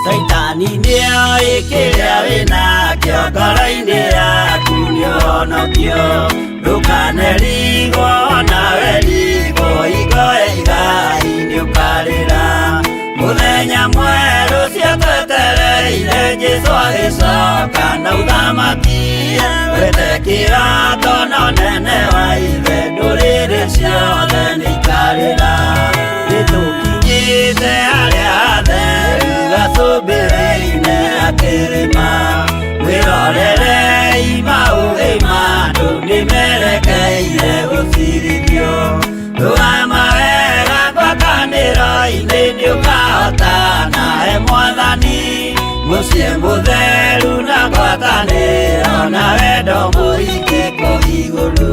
S3: Saitani nĩoĩ kĩrĩa wĩna ngoro-inĩ yaku nĩũhonokio. Ndũkanerigwo nawe rigwo, hingo ya igai nĩũkarĩra. Mũthenya mwerũ ũcio twetereire Jesũ agĩcoka na ũthamaki, wĩtĩkĩra tondũ ũnene wa Ithe, ndũrĩrĩ ciothe nĩikarĩra. Nĩtũkinyĩte harĩa hatheru gacũmbĩrĩ-inĩ ga kĩrĩma, wĩrorere imaũgĩ ma andũ nĩmerekeire gũcirithio. Rũgama wega ngwatanĩro-inĩ nĩũkahota nawe Mwathani, mũciĩ mũtheru na ngwatanĩro na wendo mũingĩ kũu igũrũ.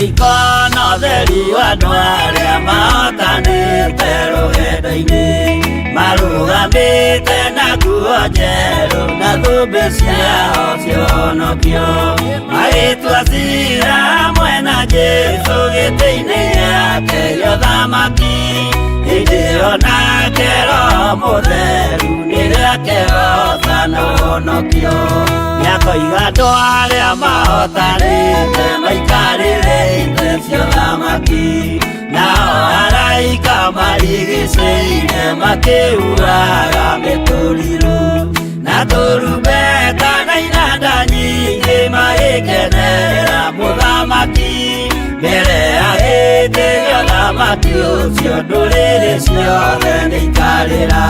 S3: Ikona ũtheri wa andũ arĩa mahotanĩte rũgendo-inĩ, marũgamĩte na nguo njerũ na thũmbĩ ciao cia ũhonokio, magĩtua ciira hamwe na Jesũ gĩtĩ-inĩ gĩake gĩa ũthamaki. Hĩndĩ ĩyo nake Roho Mũtheru nĩrĩake roca na ũhonokio, nĩakoiga andũ arĩa mahotanĩte maikarĩrĩte cia ũthamaki. Nao araika marigicĩire makĩuraga mĩtũrirũ, na tũrumbeta na inanda nyingĩ magĩkenerera mũthamaki. Mbere ya gĩtĩ gĩa ũthamaki ũcio ndũrĩrĩ ciothe nĩikarĩra.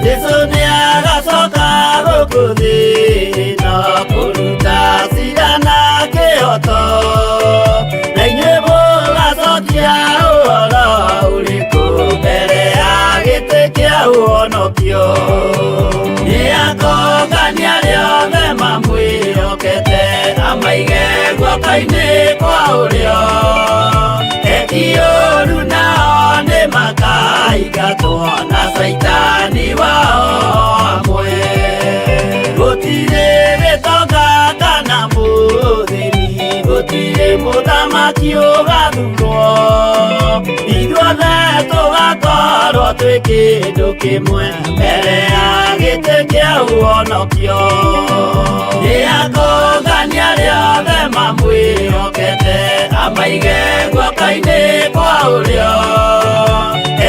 S3: Jesũ nĩagacoka gũkũ thĩ ĩno kũruta ciira na kĩhoto, na inyuĩ mũgacokia ũhoro ũrĩkũ mbere ya gĩtĩ kĩa ũhonokio? Nĩakongania rĩothe mamwĩhokete, amaige guoko-inĩ kwa ũrĩo. Eki ũũru nao nĩmakaingatwo na Saitani wao hamwe. Gũtirĩ gĩtonga kana mũthĩni, gũtirĩ mũthamaki ũgathurwo, ithuothe tũgakorwo twĩ kĩndũ kĩmwe mbere ya gĩtĩ kĩa ũhonokio. Nĩakongania rĩothe mamwĩhokete, amaige guoko-inĩ kwa ũrĩo.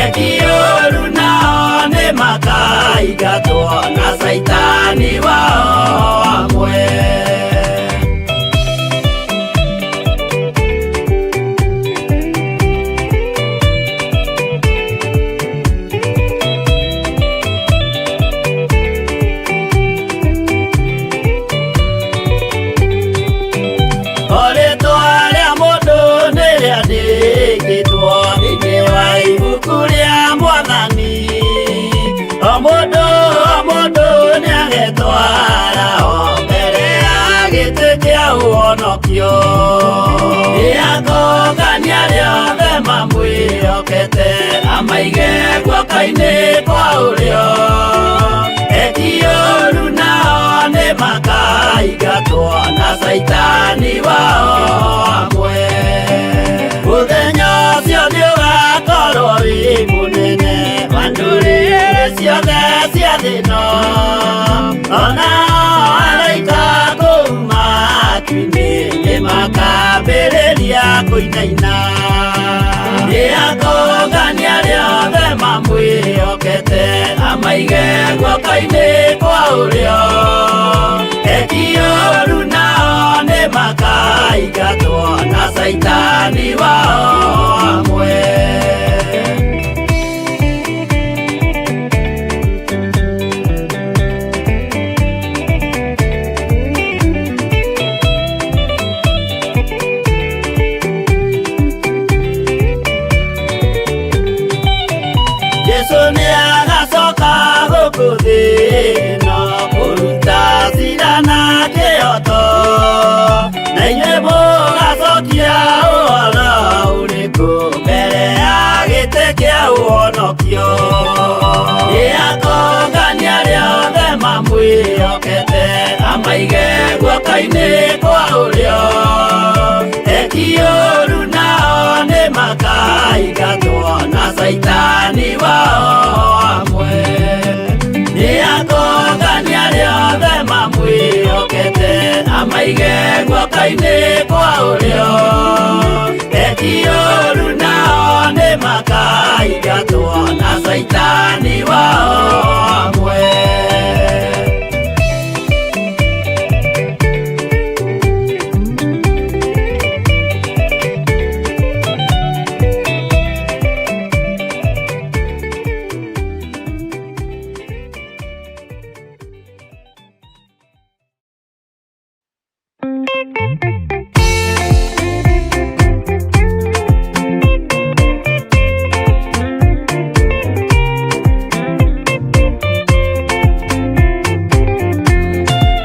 S3: Eki ũũru nao nĩmakaingatwo na Saitani wao hamwe. Rĩĩtwa rĩa mũndũ nĩrĩandĩkĩtwo thĩinĩ wa ibuku rĩa Mwathani. O mũndũ nĩagetwara ho mbere ya gĩtĩ kĩa ũhonokio. Nĩakongania rĩothe mamwĩhokete, amaige guoko-inĩ kwa ũrĩo. Eki ũũru nao nĩmakaingatwo na Saitani wao hamwe. Mũthenya ũcio nĩũgakorwo wĩ mũnene wa ndũrĩrĩ ciothe cia thĩ ĩno, onao araika kũu matu-inĩ nĩmakambĩrĩria kũinaina. Nĩakongania rĩothe mamwĩhoke, okete amaige guoko-inĩ kwa ũrĩo ekioru nao nĩ makaingatwo na Saitani wao amwe. Jesu nĩ agacoka gũkũ thĩ ĩno kũruta cira na kĩhooto, na inyuĩ mũgacokia ũhoro ũrĩkũ mbere ya gĩtĩ kĩa ũhonokio? Nĩ akongania arĩa othe mamwĩhokete amaige guoko-inĩ kwa ũrĩo ekioru nao nĩ makaingatwo na Saitani wao amwe. Nĩ akongania arĩa othe mamwĩhokete amaige guoko-inĩ kwa ũrĩo ekioru nao nĩ makaingatwo na Saitani wao amwe.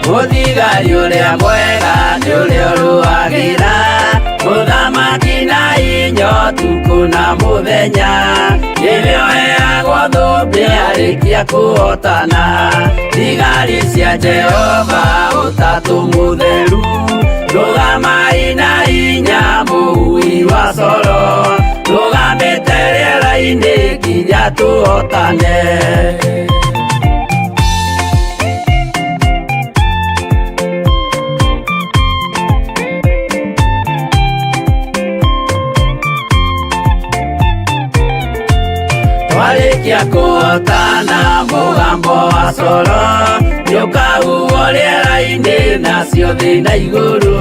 S3: Mũthigari ũrĩa mwega nĩ ũrĩa ũrũagĩra mũthamaki na hinya ũtukũ na mũthenya, nĩwe ũheagwo thũmbĩ arĩkia kũhotana. Thigari cia Jehova ũtatũ mũtheru, rũgamai na hinya mũhui wa coro, rũgamĩte rĩera-inĩ nginya tũhotane. Twarĩkia kũhotana mũgambo wa coro nĩũkahuhwo rĩera-inĩ nacio thĩ na igũrũ,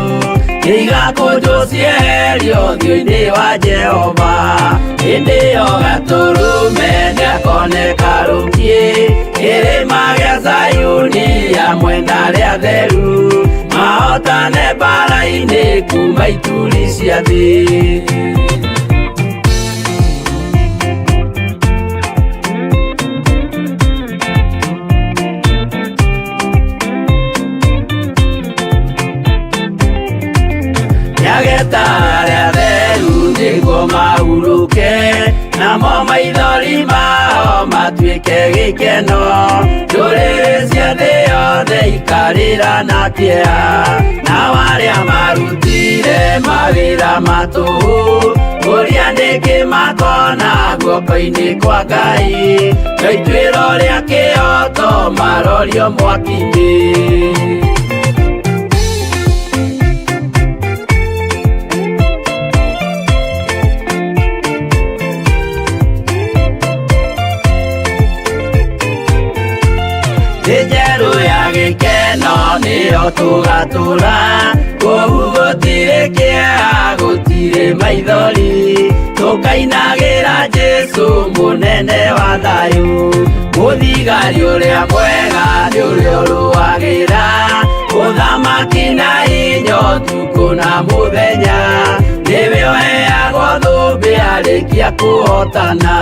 S3: igakũnjwo cieherio ũthiũ-inĩ wa Jehova. Hĩndĩ ĩyo gatũrũme nĩakoneka rũngiĩ kĩrĩma gĩa Zayuni hamwe na arĩa atheru, mahotane mbara-inĩ kuma ituri cia thĩ. Nĩageta arĩa atheru nĩguo mahurũke, namo maithori mao matuĩke gĩkeno. Ndũrĩrĩ cia thĩ yothe ikarĩra na kĩeha, nao arĩa marutire mawĩra matũhũ ũrĩa nĩngĩ makona guoko-inĩ kwa Ngai, na ituĩro rĩa kĩhooto marorio mwaki-inĩ. Njerũ ya gĩkeno nĩyo tũgatũra, kũu gũtirĩ kĩeha gũtirĩ maithori, tũkainagĩra Jesũ mũnene wa thayũ. Mũthigari ũrĩa mwega nĩ ũrĩa ũrũagĩra ũthamaki na hinya ũtukũ na mũthenya, nĩwe ũheagwo thũmbĩ arĩkia kũhotana.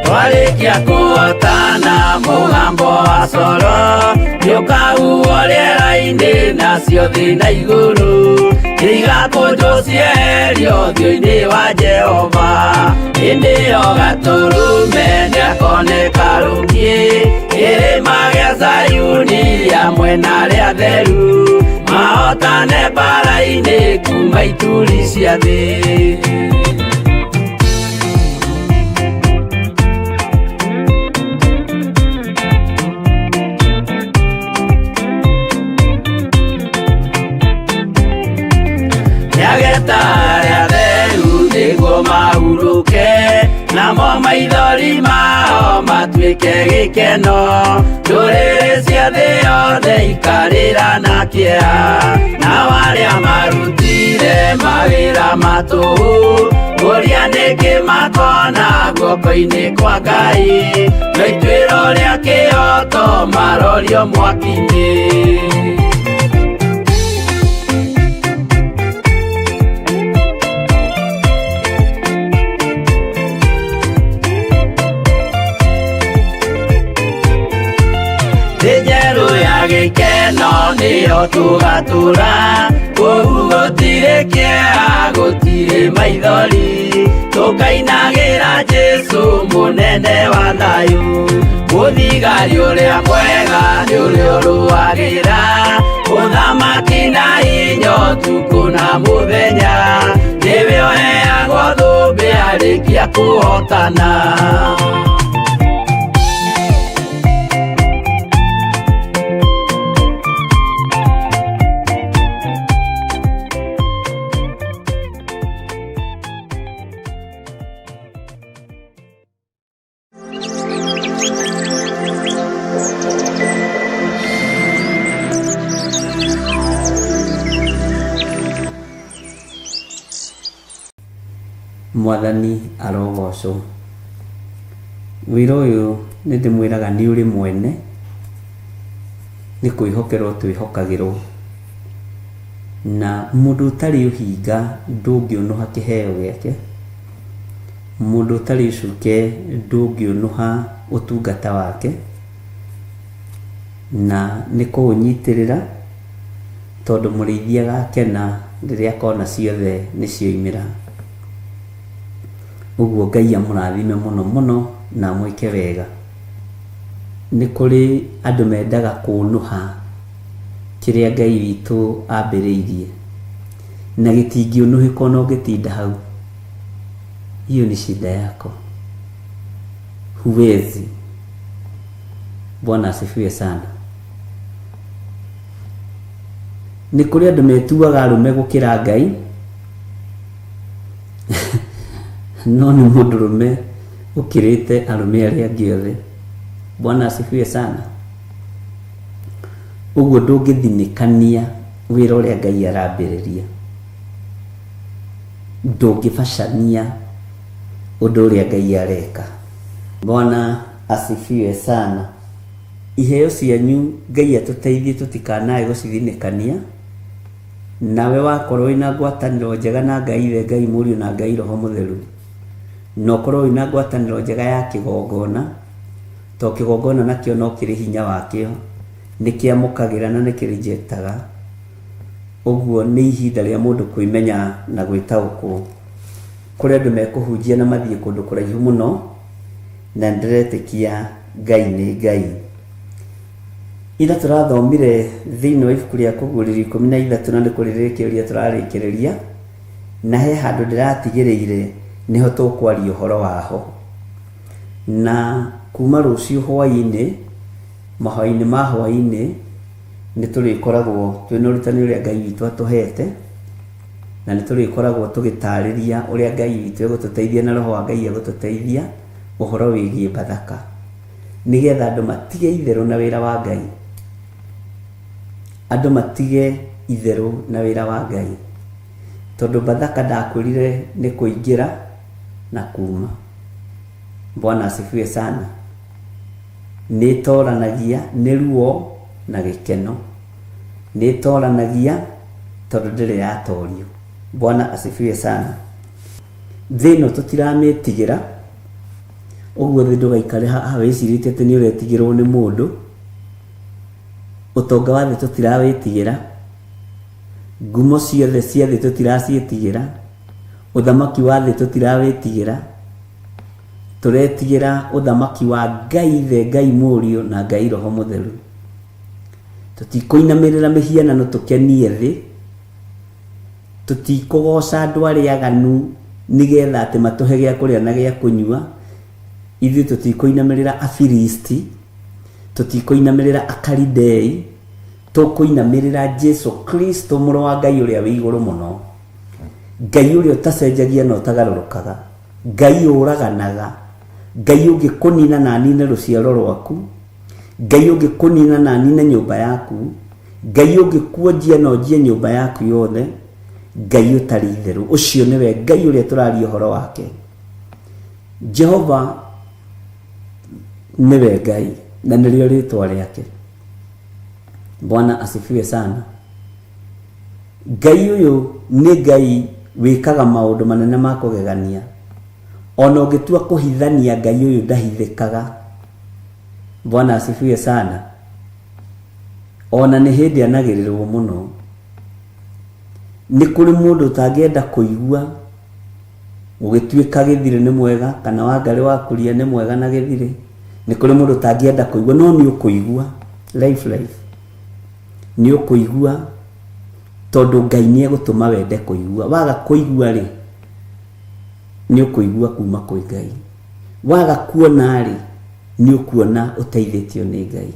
S3: Twarĩkia kũhotana mũgambo wa coro nĩũkahuhwo rĩera-inĩ nacio thĩ na igũrũ, igakũnjwo cieherio ũthiũ-inĩ wa Jehova. Hĩndĩ ĩyo gatũrũme nĩakoneka rũngiĩ kĩrĩma gĩa Zayuni hamwe na arĩa atheru, mahotane mbara-inĩ kuma ituri cia thĩ. maguta arĩa theru nĩguo mahuruke, namo maithori mao matuĩke gĩkeno. Ndũrĩrĩ cia thĩ yothe ikarĩra na kĩeha, nao arĩa marutire mawĩra matũũ ũrĩa nĩngĩ makona guoko-inĩ kwa Ngai, na ituĩro rĩa kĩhoto marorio mwaki-inĩ. Njerũ ya gĩkeno nĩyo tũgatũra, kũu gũtirĩ kĩeha gũtirĩ maithori, tũkainagĩra Jesũ mũnene wa thayũ. Mũthigari ũrĩa mwega nĩ ũrĩa ũrũagĩra ũthamaki na hinya ũtukũ na mũthenya, nĩwe ũheagwo thũmbĩ arĩkia kũhotana.
S1: Mwathani arogocwo. Wĩra ũyũ nĩ ndĩmwĩraga nĩ ũrĩ mwene, nĩ kwĩhokerwo twĩhokagĩrwo, na mũndũ ũtarĩ ũhinga ndũngĩũnũha kĩheo gĩake, mũndũ ũtarĩ ũcuke ndũngĩũnũha ũtungata wake, na nĩ kũũnyitĩrĩra tondũ mũrĩithia gakena rĩrĩa akona ciothe nĩ cioimĩra. Ũguo Ngai amũrathime mũno mũno na mwĩke wega. Nĩ kũrĩ andũ mendaga kũnũha kĩrĩa Ngai witũ ambĩrĩirie, na gĩtingĩũnũhĩka ona ũngĩtinda hau. Hiyo ni shida yako, huwezi. Bwana asifiwe sana. Nĩ kũrĩ andũ metuaga arũme gũkĩra Ngai, no nĩ mũndũrũme ũkĩrĩte arũme arĩa angĩ othe. Bwana asifiwe sana. Ũguo ndũngĩthinĩkania wĩra ũrĩa Ngai arambĩrĩria, ndũngĩbacania ũndũ ũrĩa Ngai areka. Bwana asifiwe sana. Iheo cianyu Ngai atũteithie tũtikanae gũcithinĩkania, nawe wakorwo wĩna ngwatanĩro njega na Ngai Ithe, Ngai Mũriũ na Ngai Roho Mũtheru, na ũkorwo wĩna ngwatanĩro njega ya kĩgongona, to kĩgongona nakĩo no kĩrĩ hinya wakĩo, nĩ kĩamũkagĩra na nĩ kĩrĩjectaga. Ũguo nĩ ihinda rĩa mũndũ kwĩmenya na gwĩtaũkwo. Kũrĩ andũ mekũhunjia na mathiĩ kũndũ kũraihu mũno, na ndĩretĩkia Ngai nĩ Ngai. Ira tũrathomire thĩinĩ wa ibuku rĩa Kũguũrĩrio 13 na nĩ kũrĩrĩkĩrĩria tũrarĩkĩrĩria, na he handũ ndĩratigĩrĩire niho tũkwaria ũhoro waho. Na kuma rũciũ hwaĩ-inĩ, mahoya-inĩ ma hwaĩ-inĩ, nĩ tũrĩkoragwo twĩna ũrutani ũrĩa Ngai witũ atũhete, na nĩ tũrĩkoragwo tũgĩtarĩria ũrĩa Ngai witũ egũtũteithia na Roho wa Ngai egũtũteithia ũhoro wĩgiĩ Bathaka, nĩgetha andũ matige itherũ na wĩra wa Ngai. Andũ matige itherũ na wĩra wa Ngai, tondũ Bathaka ndakwĩrire nĩ kũingĩra na kuma. Bwana asifiwe sana. Nĩ tũranagia nĩ ruo na gĩkeno, nĩ tũranagia tondũ ndĩrĩ yatorio. Bwana asifiwe sana. Thĩno tũtiramĩtigĩra, ũguo thĩ ndũgaikare haha wĩcirĩtie atĩ nĩ ũretigĩrwo nĩ mũndũ. Ũtonga wa thĩ tũtirawĩtigĩra, ngumo ciothe cia thĩ tũtiraciĩtigĩra, ũthamaki wa thĩ tũtirawĩtigĩra, tũretigĩra ũthamaki wa Ngai Ithe, Ngai Mũriũ na Ngai Roho Mũtheru. Tũtikũinamĩrĩra mĩhianano tũkenie thĩ, tũtikũgoca andũ arĩa aganu nĩgetha atĩ matũhe gĩa kũrĩa na gĩa kũnyua. Ithuĩ tũtikũinamĩrĩra Afilisti, tũtikũinamĩrĩra Akalidei, tũkũinamĩrĩra Jesũ Kristo mũrũ wa Ngai ũrĩa wĩ igũrũ mũno. Ngai uria utacenjagia na utagarurukaga, Ngai uraganaga, Ngai ungikunina na nine ruciaro rwaku, Ngai ungikunina na nine nyumba yaku, Ngai ungikuonjia na onjie nyumba yaku yothe, Ngai utari itheru. Ucio niwe Ngai uria turaria uhoro wake. Jehova niwe Ngai na nilio ritwa riake. Bwana asifiwe sana. Ngai uyu ni Ngai wikaga maundu manene ma kugegania. Ona ungitua kuhithania Ngai uyu ndahithikaga. Bwana asifiwe sana. Ona ni hindi anagirirwo muno. Ni kuri mundu utangenda kuigua ugituika githire ni mwega, kana wangari wa kuria ni mwega na githire. Ni kuri mundu utangenda kuigua, no ni ukuigua life ni ukuigua tondu Ngai ni egutuma wende kuigua. Waga kuigua ri ni ukuigua kuma kwi Ngai. Waga kuona ri ni ukuona uteithitio ni Ngai,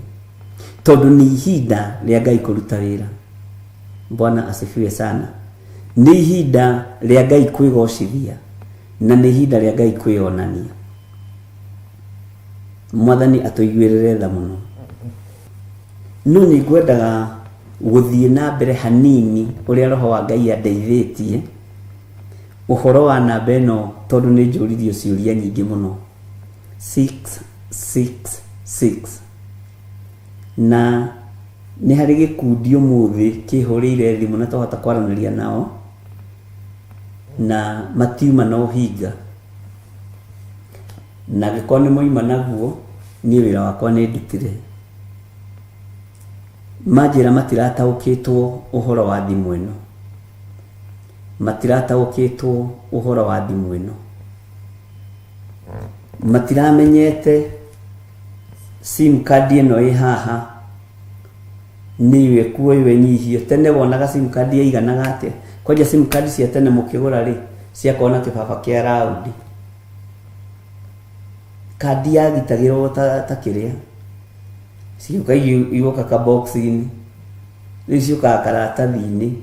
S1: tondu ni ihinda ria Ngai kuruta wira. Bwana asifiwe sana. Ni ihinda ria Ngai kwigocithia na ni ihinda ria Ngai kwionania. Mwathani atuiguirire tha muno. No ni ngwendaga guthie na mbere hanini uria roho wa Ngai andeithitie uhoro wa namba ino, tondu ni njuririo ciuria nyingi muno. 666 na ni hari gikundi umuthi kihurire thimu na twahota kwaraniria nao na matiuma no hinga, na gikoni moima naguo ni wira wakwa ni ndutire. Majira matirataukitwo uhoro wa thimu ino, matirataukitwo uhoro wa thimu ino, matiramenyete sim card ino ihaha niwe kuo iwe nyihio. Tene wonaga sim card yaiganaga atia? Kwaja sim card cia tene mukigura ri cia kona kibaba kia raudi, kadi ya gitagirwo ta kiria ciuka iwoka ka boxini ciuka karatathi-ini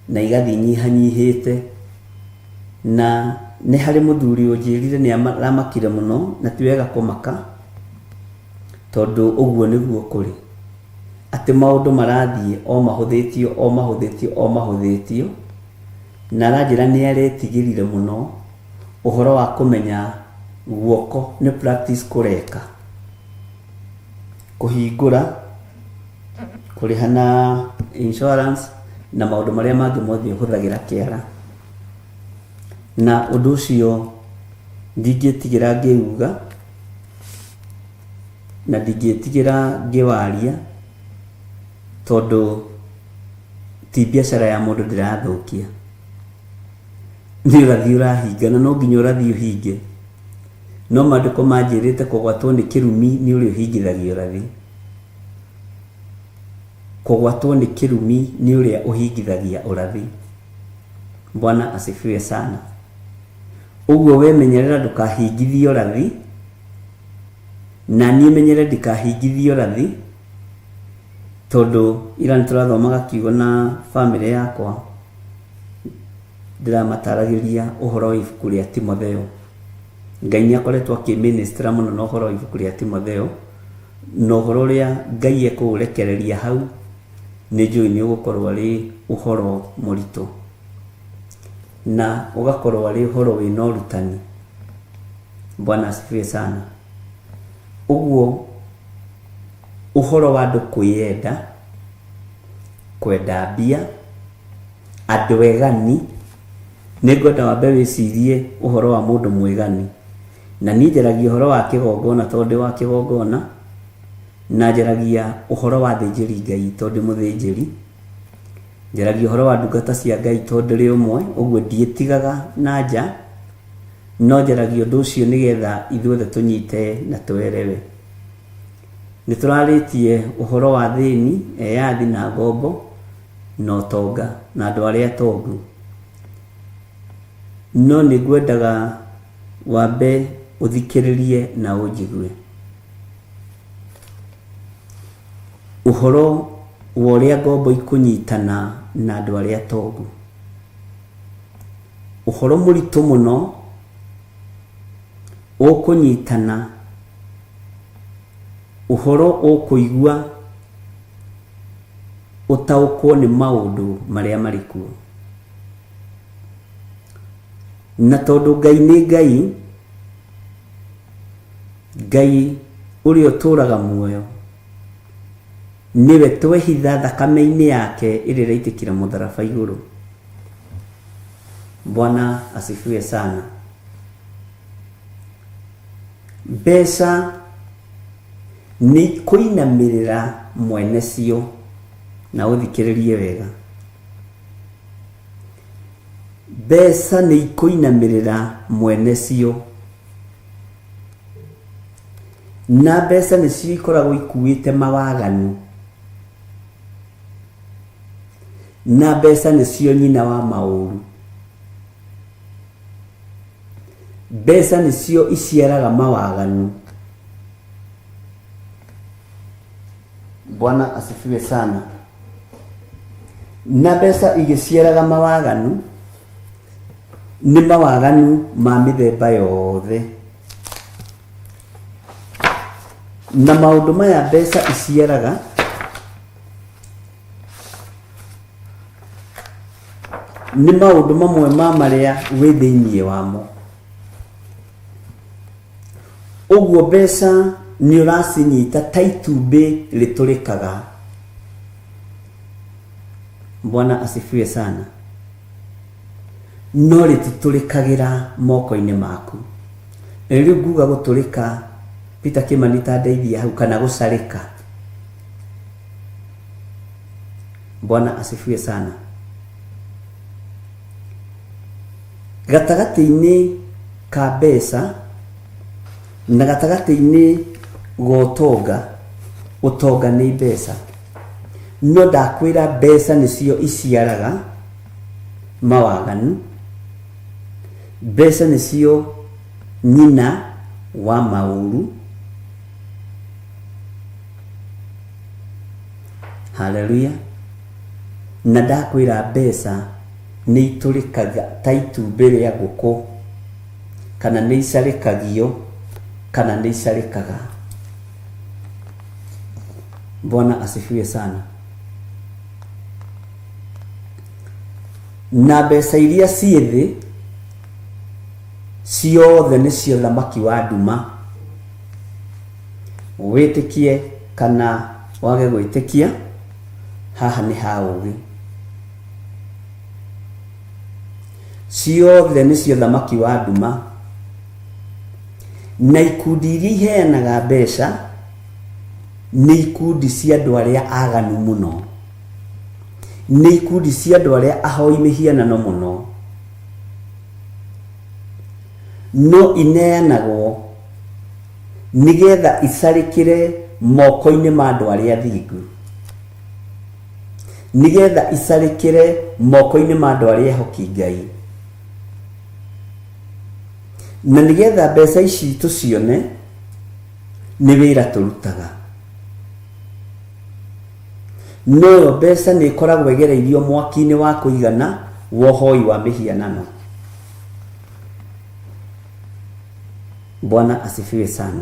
S1: na igathi nyihanyihite. Na ni hari muthuri unjirire ni aramakire muno, na ti wega kumaka tondu uguo niguo kuri ati maundu marathie o mahuthitio na ranjira ni aretigirire muno uhoro wa kumenya guoko ni practice kureka kuhingura kurihana insurance na maundu maria mangi mothe huthagira kiara. Na undu ucio ndingitigira ngiuga na ndingitigira ngiwaria tondu ti biashara ya mundu ndirathukia. Ni urathi urahinga na no nginya urathi uhinge, no maandiko manjirite kugwatwo ni kirumi ni uri uhingithagia urathi. Kugwatwo ni kirumi ni uri uhingithagia urathi. Bwana asifiwe sana. Uguo we menyerera ndukahingithie urathi na ni menyere ndikahingithie urathi, tondu ira niturathomaga kiugo na family yakwa ndiramataragiria uhoro wa ibuku ria Timotheo. Ngai ni akoretwo akiministra muno na uhoro wa ibuku ria Timotheo, na uhoro ria Ngai ekurekereria hau ni njui ni ugukorwo ari uhoro murito na ugakorwo ari uhoro wina urutani. Bwana asifiwe sana. Uguo uhoro wa andu kwiyenda, kwenda mbia, andu egani, ni ngwenda wambe wicirie uhoro wa mundu mwigani. Na ni njaragia uhoro wa kigongona tondu wa kigongona, na njaragia uhoro wa thinjiri Ngai tondu muthinjiri, njaragia uhoro wa ndungata cia Ngai tondu ri umwe. Uguo ndietigaga na nja, no njaragia undu ucio nigetha ithuothe tunyite na twerewe. Nituraritie uhoro wa thini, eyathi na ngombo na utonga na andu aria atongu, no ni ngwendaga wambe uthikiririe na unjigue uhoro wa uria ngombo ikunyitana na andu aria atongu. uhoro muritu muno ukunyitana, uhoro ukuigua utaukwo ni maundu maria marikuo. Na tondu Ngai ni Ngai, Ngai uri uturaga muoyo, niwe twehitha thakame-ini yake iri raitikira mutharaba iguru. Bwana asifiwe sana. Mbeca ni kuinamirira mwene cio, na uthikiririe wega. Mbeca ni kuinamirira mwene cio, na mbeca ni cio ikoragwo ikuite mawaganu, na mbeca ni cio nyina wa mauru. Mbeca ni cio iciaraga mawaganu. Bwana asifiwe sana. Na mbeca igiciaraga mawaganu, ni mawaganu ma mithemba yothe. Na maundu maya mbeca iciaraga ni maundu mamwe ma maria wi thiini wamo. Uguo mbeca ni uracinyita ta itumbi riturikaga. Bwana asifiwe sana. No rititurikagira moko-ini maku. Riu nguga guturika, Peter Kimani ta ndeithia hau, kana gucarika. Bwana asifiwe sana. Gatagati-ini ka mbeca na gatagati-ini gotonga, utonga ni mbeca. No ndakwira mbeca nicio iciaraga mawaganu. Mbeca nicio nyina wa mauru. Haleluya. Na ndakwira mbeca ni iturikaga ta itumbi ria nguku, kana ni icarikagio, kana ni icarikaga. Bwana asifiwe sana. Na mbeca iria cithi ciothe nicio thamaki wa nduma. Witikie kana wage gwitikia, haha ni ha ugi. Ciothe nicio thamaki wa nduma. Na ikundi iria iheanaga mbeca ni ikundi cia andu aria aganu muno, ni ikundi cia andu aria ahoi mihianano muno. No ineanagwo nigetha icarikire moko-ini ma andu aria thingu, nigetha icarikire moko-ini ma andu aria ehoki Ngai, na nigetha mbeca ici tucione ni wira turutaga. No mbeca ni ikoragwo igereirio mwaki-ini wa kuigana wohoi wa mihianano. Bwana asifiwe sana.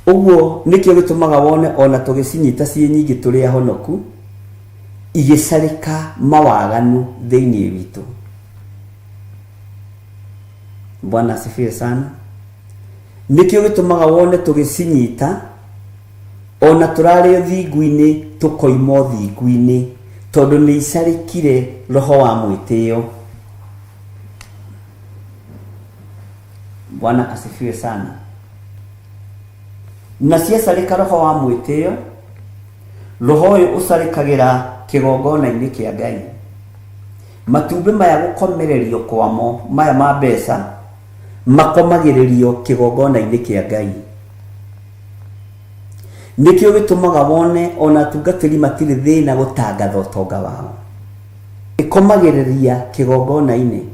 S1: Uguo nikio gitumaga wone ona tugicinyita cie nyingi turi ahonoku, igicarika mawaganu thiini witu. Bwana asifiwe sana. Nikio gitumaga wone tugicinyita ona turari thingu-ini tukoimo thingu-ini, tondu ni icarikire roho wa mwitio. Bwana asifiwe sana. Na ciacarika roho wa mwitio, roho uyu ucarikagira kigongona-ini kia Ngai. Matumbi maya gukomererio kwamo maya ma mbeca makomagiririo kigongona-ini kia Ngai. Nikio gitumaga wone ona tungatiri matiri thina gutangatha utonga wao, ikomagiriria kigongona-ini.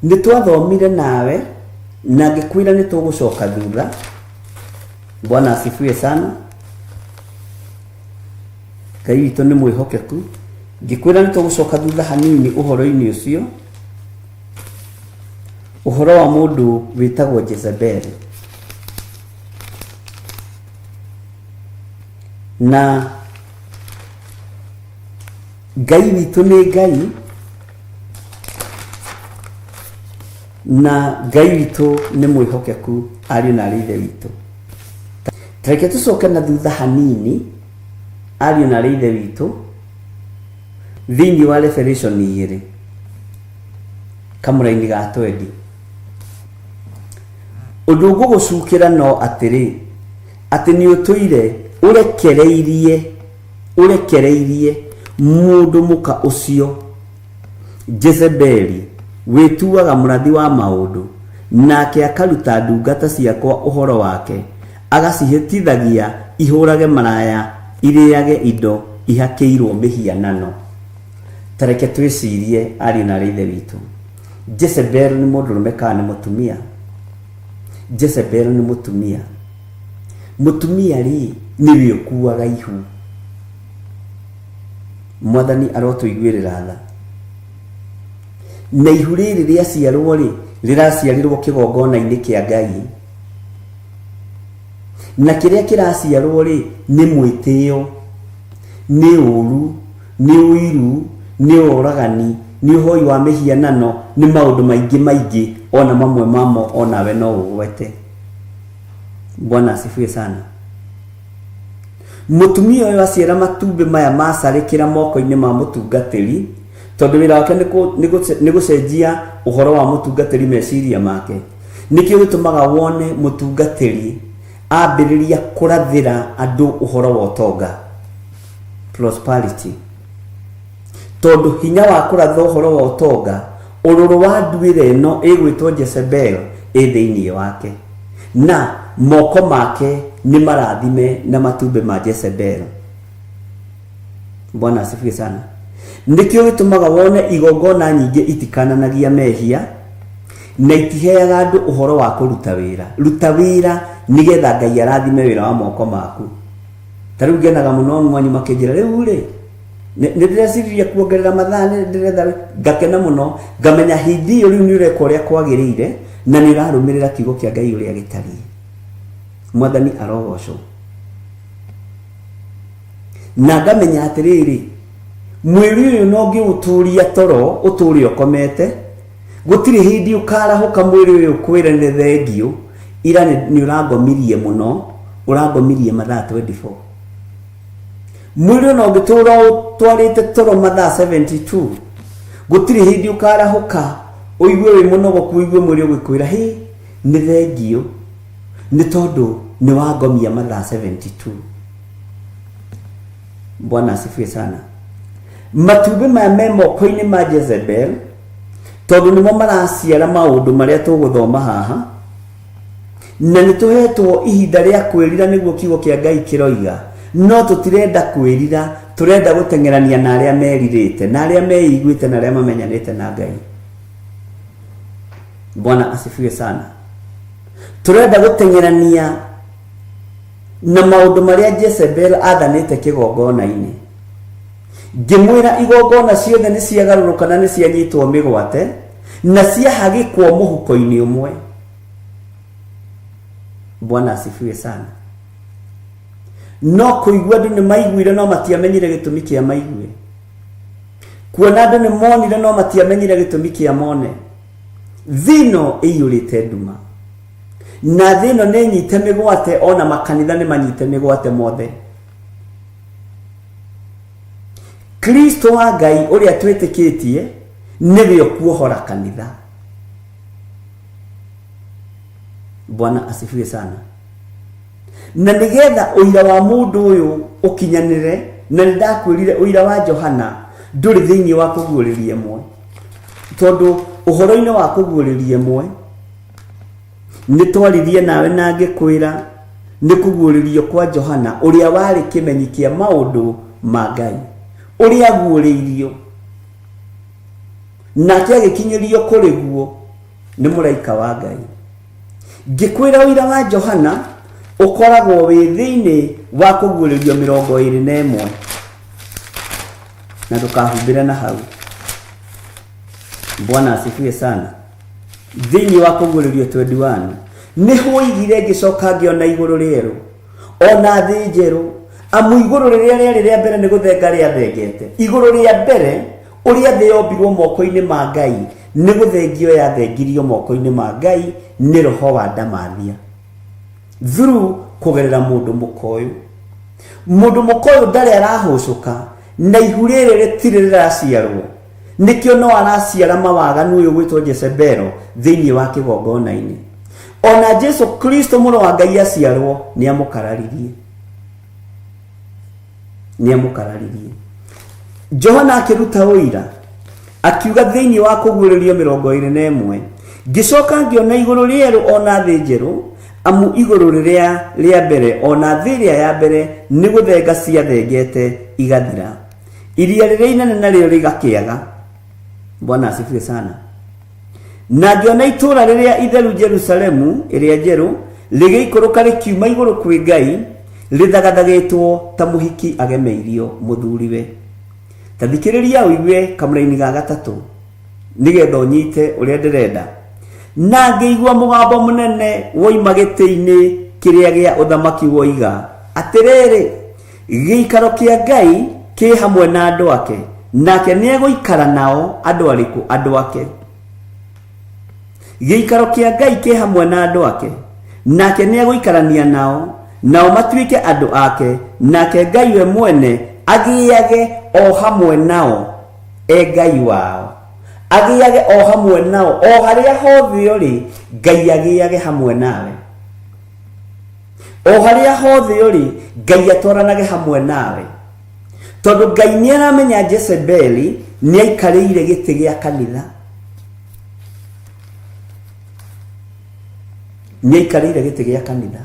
S1: Ni twathomire nawe na ngikwira ni tugucoka thutha. Bwana asifiwe sana. Ngai witu ni mwihokeku Ngikwira nĩ tũgũcoka thutha hanini ũhoro-inĩ ũcio, ũhoro wa mũndũ wĩtagwo Jezebel. Na Ngai witũ nĩ Ngai, na Ngai witũ nĩ mwĩhokeku, ariũ na aarĩ a Ithe witũ. Reke tũcoke na thutha hanini, ariũ na aarĩ a Ithe witũ, thĩinĩ wa Revelation 2 kamũra-inĩ ga 20. Ũndũ ngũgũcukĩra no atĩrĩ, atĩ nĩ ũtũire ũrekereirie mũndũ mũka ũcio Jezebeli wĩtuaga mũrathi wa maũndũ, nake akaruta ndungata ciakwa ũhoro wake, agacihĩtithagia ihũrage maraya, irĩage indo ihakĩirwo mĩhianano. Tareke twĩcirie ariũ na aarĩ a Ithe witũ, Jezebel nĩ mũndũrũme kana nĩ mũtumia? Jezebel nĩ mũtumia. Mũtumia rĩ, nĩwe ũkuaga ihu. Mwathani arotũiguĩrĩra tha. Na ihu rĩrĩ rĩaciarwo rĩ, rĩraciarirwo kĩgongona-inĩ kĩa Ngai. Na kĩrĩa kĩraciarwo rĩ, nĩ mwĩtĩo, nĩ ũũru, nĩ ũiru, nĩ ũragani, nĩ ũhoi wa mĩhianano, nĩ maũndũ maingĩ ona mamwe mamo onawe no ũgwete. Bwana asifiwe sana. Mũtumia ũyũ aciara matumbĩ maya macarĩkĩra moko-inĩ ma mũtungatĩri, tondũ wĩra wake nĩ gũcenjia ũhoro wa mũtungatĩri meciria make. Nĩkĩo gĩtũmaga wone mũtungatĩri ambĩrĩria kũrathĩra andũ ũhoro wa ũtonga, prosperity. Tondũ hinya wa kũratha ũhoro wa ũtonga, ũrũrũ wa nduĩra ĩno ĩgwĩtwo Jezebel thĩinĩ wake, na moko make nĩ marathime na matumbĩ ma Jezebel. Bwana asifiwe sana. Nĩkĩo gĩtũmaga wone igongona nyingĩ itikananagia mehia, na itiheaga andũ ũhoro wa kũruta wĩra. Ruta wĩra nĩgetha Ngai arathime wĩra wa moko maku. Ta rĩu ngenaga mũno mwanyu makĩnjĩra rĩu rĩ, nĩndĩreciria kuongerera mathaa, nĩndĩretha, ngakena mũno, ngamenya hindi ĩyo rĩu nĩ ũreka ũrĩa kwagĩrĩire, na nĩ ũrarũmĩrĩra kiugo kĩa Ngai ũrĩa gĩtariĩ. Mwathani arogocwo. Na ngamenya atĩrĩrĩ, mwĩrĩ ũyũ no ngĩũtũria toro ũtũre ũkomete, gũtirĩ hindi ũkarahũka mwĩrĩ ũyũ kwĩra nĩ thengio, ira nĩ ũrangomirie mũno, ũrangomirie mathaa 24. Mwĩrĩ no ngĩtũra ũtwarĩte toro mathaa 72, gũtirĩ hindi ũkarahũka ũigue wĩ mũnogoku, ũigue mwĩrĩ ũgĩkwĩra hĩ nĩ thengio, nĩ tondũ nĩ wangomia mathaa 72. Bwana asifiwe sana. Matumbĩ maya me moko-inĩ ma Jezebel, tondũ nĩmo maraciara maũndũ marĩa tũgũthoma haha, na nĩ tũhetwo ihinda rĩa kwĩrira nĩguo kiugo kĩa Ngai kĩroiga, no tũtirenda kwĩrira, tũrenda gũteng'erania na arĩa merirĩte, na arĩa meiguĩte, na arĩa mamenyanĩte na Ngai. Bwana asifiwe sana. Tũrenda gũteng'erania na maũndũ marĩa Jezebel athanĩte kĩgongona-inĩ. Ngĩmwĩra igongona ciothe nĩ ciagarũrũka na nĩ cianyitwo mĩgwate, na ciahagĩkwo mũhuko-inĩ ũmwe. Bwana asifiwe sana. No kũigua andũ nĩ maiguire no matiamenyire gĩtũmi kĩa maigue. Kuona andũ nĩ monire no matiamenyire gĩtũmi kĩa mone. Thino ĩiyũrĩte nduma. Na thino nĩ nyite mĩgwate, ona makanitha nĩ manyite mĩgwate mothe. Kristo wa Ngai ũrĩa twĩtĩkĩtie nĩwe ũkuohora kanitha. Bwana asifiwe sana. Na nĩgetha ũira wa mũndũ ũyũ ũkinyanĩre, na nĩndakwĩrire ũira wa Johana ndũrĩ thĩinĩ wa kũguũrĩria ĩmwe, tondũ ũhoro-inĩ wa kũguũrĩria ĩmwe nĩ twaririe nawe na ngĩkwĩra nĩ kũguũrĩrio kwa Johana ũrĩa warĩ kĩmenyi kĩa maũndũ ma Ngai, ũrĩa aguũrĩirio nake agĩkinyĩrio kũrĩ guo nĩ mũraika wa Ngai. Ngĩkwĩra ũira wa Johana ũkoragwo wĩ thĩinĩ wa kũguũrĩrio 21. na ndukahumbire na hau. Bwana asifiwe sana. Thini wa kuguririo 21 ni hoigire ngicoka ngiona iguru rieru ona thi njeru. Amu iguru riria ria mbere ni guthenga ria thengete. Iguru ria mbere uria thi yombirwo moko-ini ma Ngai ni guthengio ya thengirio moko-ini ma Ngai ni roho wa ndamathia through kugerera mundu mukoyu. Mundu mukoyu ndari arahucuka na ihurire ritire riraciarwo, nikio no araciara mawaganu uyu gwitwo Jezebelo thiini wa kigongona-ini. Ona Jesu Kristo muno wa Ngai aciarwo ni amukararirie. Johana akiruta uira akiuga thiini wa kuguririo 21 ngicoka ngiona iguru rieru ona thi njeru. Amu iguru riria ria mbere ona thi ria ya mbere ni guthenga cia thengete igathira. Iria riria inene nario rigakiaga. Bwana asifiwe sana. Na ngiona itura riria itheru Jerusalemu iria njeru rigiikuruka rikiuma iguru kwi Ngai rithagathagetwo ta muhiki agemeirio muthuriwe. Tathikiriria uigue kamuraini ga gatatu nigetha unyite uria ndirenda. Na ngiigua mugambo munene woima giti-ini kiria gia uthamaki woiga atiriri, giikaro kia Ngai ki hamwe na andu ake, nake ni eguikara nao. Andu ariku? Andu ake. Giikaro kia Ngai ki hamwe na andu ake, nake ni eguikarania nao, nao matuike andu ake, nake Ngai we mwene agiage o hamwe nao, Ngai wao. Agiage o hamwe nao, o haria hothe uri Ngai agiage hamwe nawe. O haria hothe uri Ngai atwaranage hamwe nawe. Tondu Ngai ni aramenya Jezebeli ni aikarire giti gia kanitha. Ni aikarire giti gia kanitha.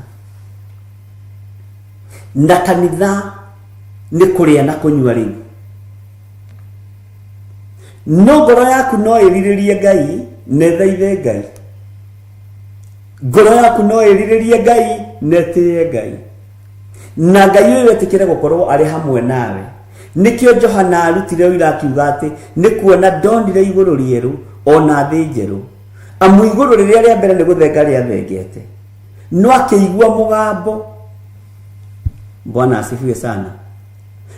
S1: Na kanitha ni kuria na kunyua riu. No ngoro yaku no iriririe Ngai, nethaithe Ngai. Ngoro yaku no iriririe Ngai, netie Ngai. Na Ngai uyu etikire gukorwo ari hamwe nawe. Nikio Johana arutire uira akiuga ati ni kuona ndonire iguru rieru ona thi njeru. Amu iguru riria ria mbere ni guthenga ria thengete. No akigua mugambo. Bwana asifiwe sana.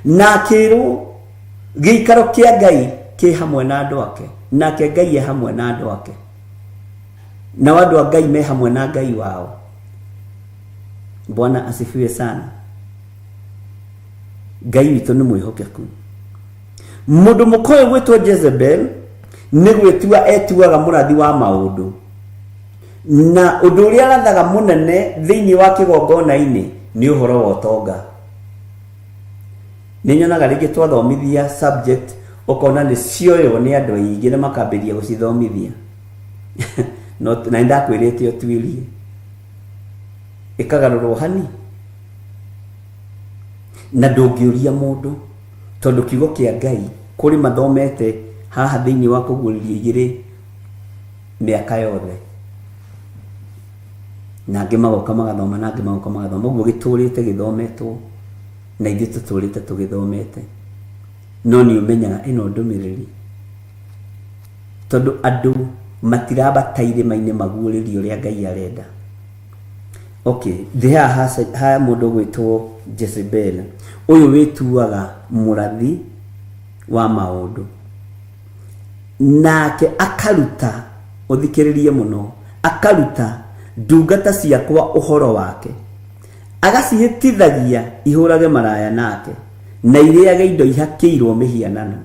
S1: Na akiru giikaro kia Ngai ki hamwe na andu ake, nake Ngai hamwe na andu ake, na wandu wa Ngai me hamwe na Ngai wao. Bwana asifiwe sana. Ngai witu ni mwihokeku. Mundu mukoyo gwitwo Jezebel ni gwitua etuaga murathi wa maundu, na undu uria arathaga munene thiini wa kigongona-ini ni uhoro wa utonga. Ni nyonaga ringi twathomithia subject ukona ni cioyo ni andu aingi na makambiria gucithomithia no na ndakwirite otwirie ikagarurwo hani na ndungiuria mundu tondu kiugo kia Ngai kuri mathomete haha thiini wa kuguriria igiri miaka yothe, na ngi magoka magathoma na ngi magoka magathoma. Uguo giturite githometwo na ithuĩ tuturite tugithomete, no ni umenyaga ino ndumiriri tondu andu matirabata irima-ini maguuririo ria Ngai arenda. Okay, thiha ha mundu gwitwo Jezebel uyu wituaga murathi wa maundu, nake akaruta, uthikiririe muno, akaruta ndungata ciakwa uhoro wake, agacihitithagia ihurage maraya nake na iriage indo ihakiirwo mihianano.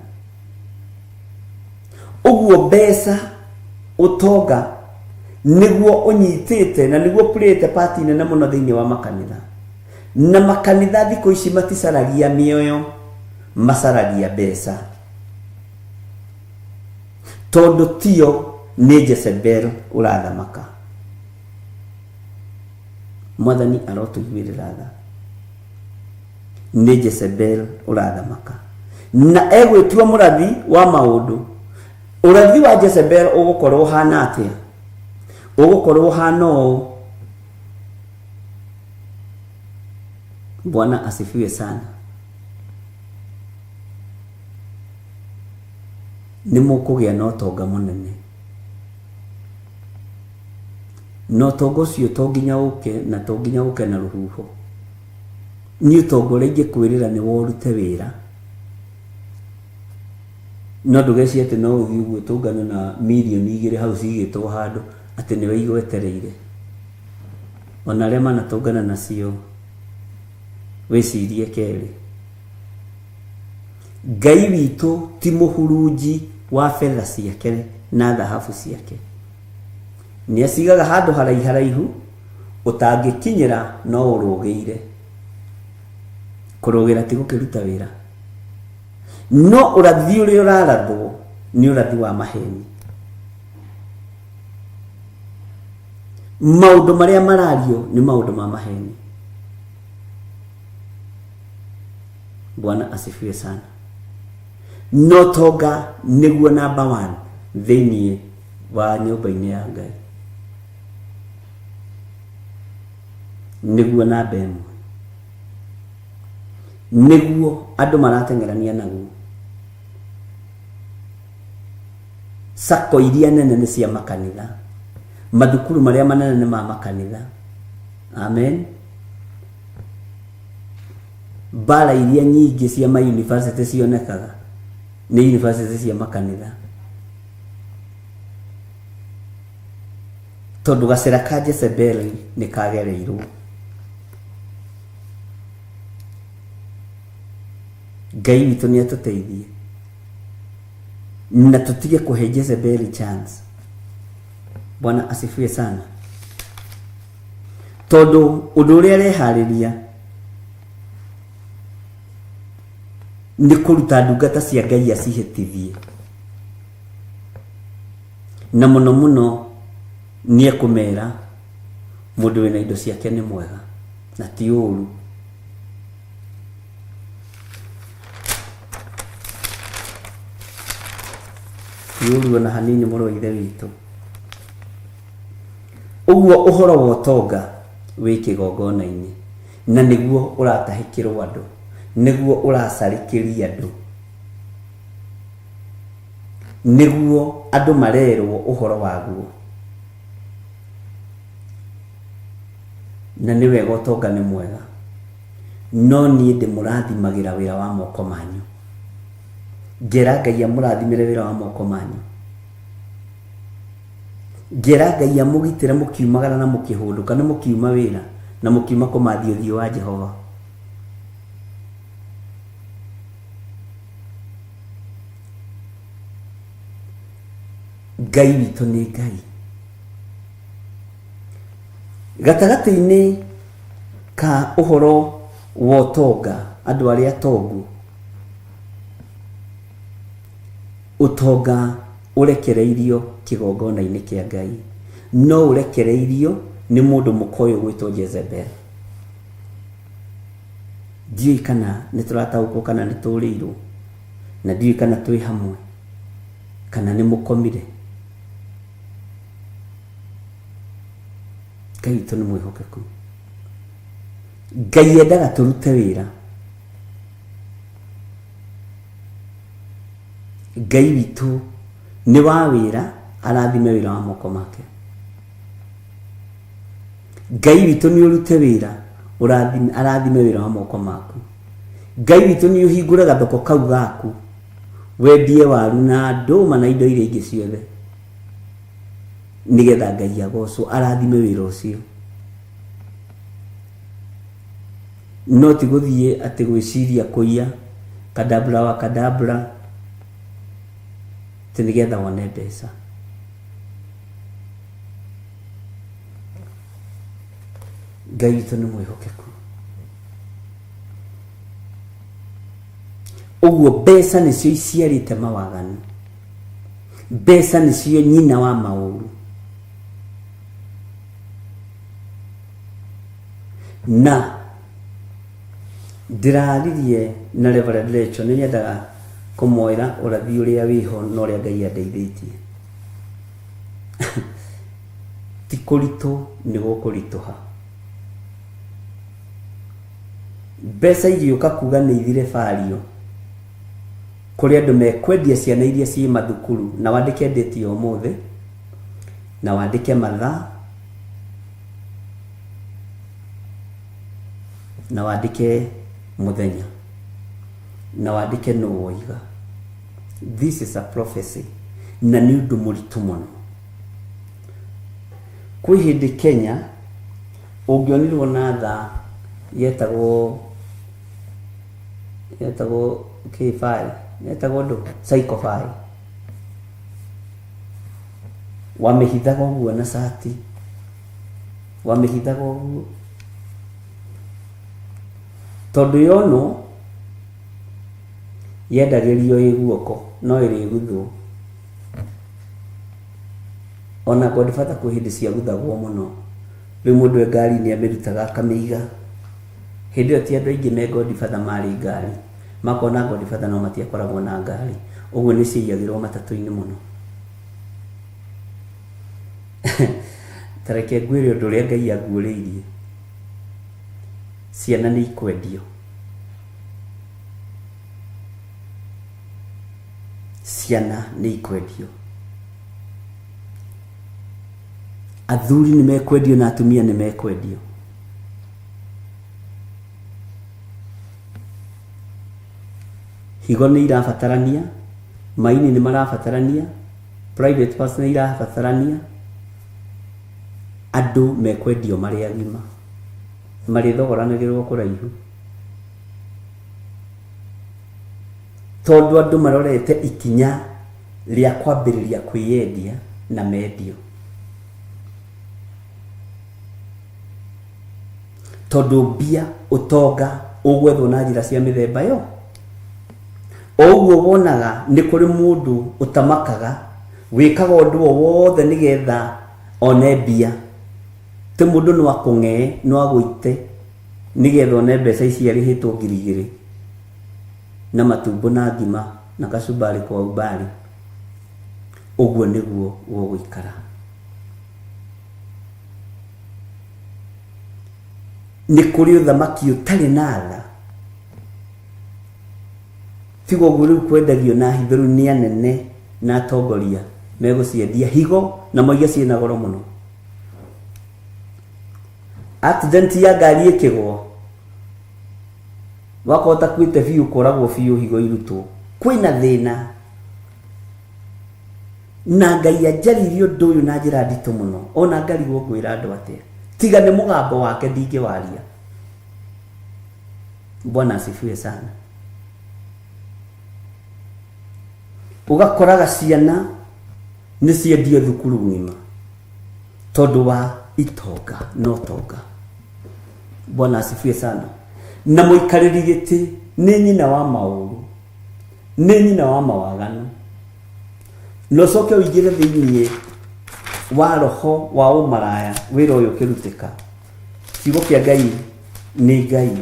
S1: Uguo mbeca utonga niguo unyitite na niguo plate party nene muno thiini wa makanitha, na makanitha thiku ici maticaragia mioyo, macaragia mbeca, tondu tio ni Jezebel urathamaka. Mwathani arotuiguirira tha, ni Jezebel urathamaka na egwitua murathi wa maundu. Urathi wa Jezebel ugukorwo hana atia? Ugukorwo hana Bwana asifiwe sana. nĩ mũkũgĩa na ũtonga mũnene. No ũtonga ũcio to nginya ũke na to nginya ũke na rũhuho. Nĩ ũtonga ũrĩa ingĩkwĩrĩra nĩ worute wĩra. No ndũgecirie atĩ no ũthiĩ ũguo ũtũngane na mirioni 2 hau cigĩtwo handũ atĩ nĩwe igwetereire. Ona arĩa manatũngana nacio wĩcirie kerĩ. Ngai witũ ti mũhurunji wa fedha ciake na dhahabu ciake. Nĩ acigaga handũ haraihu ũtangĩkinyĩra no ũrũgĩire. Kũrũgĩra ti gũkĩruta wĩra. No ũrathi ũrĩa ũrarathwo nĩ ũrathi wa maheni. Maũndũ marĩa marario nĩ maũndũ ma maheni. Bwana asifiwe sana. No tonga nĩguo number 1 thĩinĩ wa nyũmba-inĩ ya Ngai. Nĩguo namba 1. Nĩguo andũ marateng'erania naguo. Sako iria nene nĩ cia makanitha. Mathukuru marĩa manene nĩ ma makanitha. Amen. Bara iria nyingĩ cia ma university cionekaga nĩ university cia makanitha. Tondũ gacĩra ka Jezebeli nĩ kagereirwo. Ngai witũ nĩ atũteithie na tũtige kũhe Jezebeli chance. Bwana asifiwe sana. Tondũ ũndũ ũrĩa areharĩria nĩ kũruta ndungata cia Ngai acihĩtithie. Na mũno mũno nĩ ekũmera mũndũ wĩna indo ciake nĩ mwega na ti ũru. Yũru na hanini mũrũ ithe witũ. Ũguo ũhoro wa ũtonga wĩ kĩgongona-inĩ na nĩguo ũratahĩkĩrwo andũ, nĩguo ũracarĩkĩria andũ, nĩguo andũ marerwo ũhoro waguo. Na nĩ wega ũtonga nĩ mwega, no niĩ ndĩmũrathimagĩra wĩra wa moko manyu. Ngera Ngai amũrathimĩre wĩra wa moko manyu. Ngera Ngai amũgitĩre mũkiumagara na mũkĩhũndũka na mũkiuma wĩra na mũkiuma kũmathia ũthiũ wa Jehova. Ngai witũ nĩ Ngai. Gatagatĩ-inĩ ka ũhoro wa ũtonga andũ arĩa atongu, ũtonga ũrekereirio kĩgongona-inĩ kĩa Ngai, no ũrekereirio nĩ mũndũ mũkoyo gwĩtwo Jezebel. Ndiũĩ kana nĩ tũrataũkwo kana nĩ tũrĩirwo, na ndiũĩ kana twĩ hamwe kana nĩ mũkomire. Ngai witũ nĩ mwĩhokeku. Ngai endaga tũrute wĩra. Ngai witũ nĩ wa wĩra, arathime wĩra wa moko make. Ngai witũ nĩ ũrute wĩra, arathime wĩra wa moko maku. Ngai witũ nĩ ũhingũre gathoko kau gaku, wendie waru na ndũma na indo iria ingĩ ciothe, nĩgetha Ngai agocwo, arathime wĩra ũcio. No ti gũthiĩ atĩ gwĩciria kũiya kadabra wa kadabra nĩgetha wone mbeca. Ngai witũ nĩ mwĩhokeku. Ũguo mbeca nĩcio iciarĩte mawaganu. Mbeca nĩcio nyina wa maũru. Na ndĩraririe na Reverend Rachel, nĩ nyendaga kũmwĩra ũrathi ũrĩa wĩho na ũrĩa Ngai andeithĩtie. Ti kũritũ nĩ gũkũritũha. Mbeca igĩũka kuga nĩ ithire bario, kuri andu mekwendia ciana iria ci mathukuru na wandike date yo mothe na wandike mathaa na wandike muthenya na wandike no woiga. This is a prophecy na ni undu muritu muno. Kwi hindi Kenya ungionirwo na tha yetagwo K5 yetagwo ndo Psycho 5 wamehithaga uguo na sati wamehithaga uguo tondu yono yendagirio iguoko no iri guthwo ona Godfather ku hindi cia guthagwo muno ri mundu ngari ni amerutaga akamiiga hindi yo ti andu aingi me Godfather mari ngari makona Godfather no matia koragwo na ngari uguo ni ciiyagirwo matatu-ini muno. Tareke gwire undu ria Ngai aguuriirie ciana ni ikwendio ciana ni ikwendio athuri ni mekwendio na atumia ni mekwendio higo ni irabatarania maini ni marabatarania private person ni irabatarania andu mekwendio mari agima mari thogoranagirwo kuraihu tondu andu marorete ikinya ria kwambiriria kwiyendia na mendio tondu mbia utonga ugwethwo na njira cia mithemba yo oguo wonaga ni kuri mundu utamakaga wikaga undu wothe nigetha one mbia te mundu no akung'e no agwite nigetha one mbeca ici arihitwo ngiri na matumbo na ngima na kacubari kwa ubari uguo niguo gugikara ni kuri uthamaki utari na tha tigo guru kwendagio na hithiru ni anene na atongoria meguciendia higo na moiga ciina goro muno. Accident ya ngari ikigwo wakota kwite fiu koragwo fiu higo irutwo kwina thina na Ngai ajaririe undu uyu na njira nditu muno ona ngari gwira andu atia tiga ni mugambo wake ndingiwaria. Bwana asifiwe sana. Ugakoraga ciana ni ciendio thukuru ng'ima tondu wa itonga no tonga. Bwana asifiwe sana. Na muikariri giti ni nyina wa mauru ni nyina wa mawaganu no coke uigire thiini wa roho wa umaraya wira uyu kirutika kigo kia Ngai ni Ngai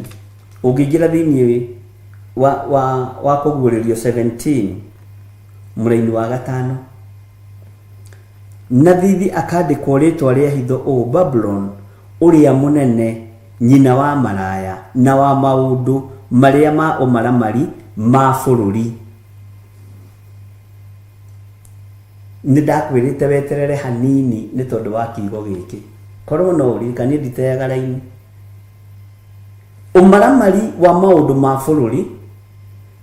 S1: ungigira thiini wa kuguririo 17 muraini wa gatano na thithi akandikwo ritwa ria hitho o Babylon uria munene nyina wa maraya na wa maundu maria ma umaramari ma bururi. Nidakwirite weterere hanini ni tondu wa kigo giki korwo no uri kani nditeaga raini umaramari wa maundu ma bururi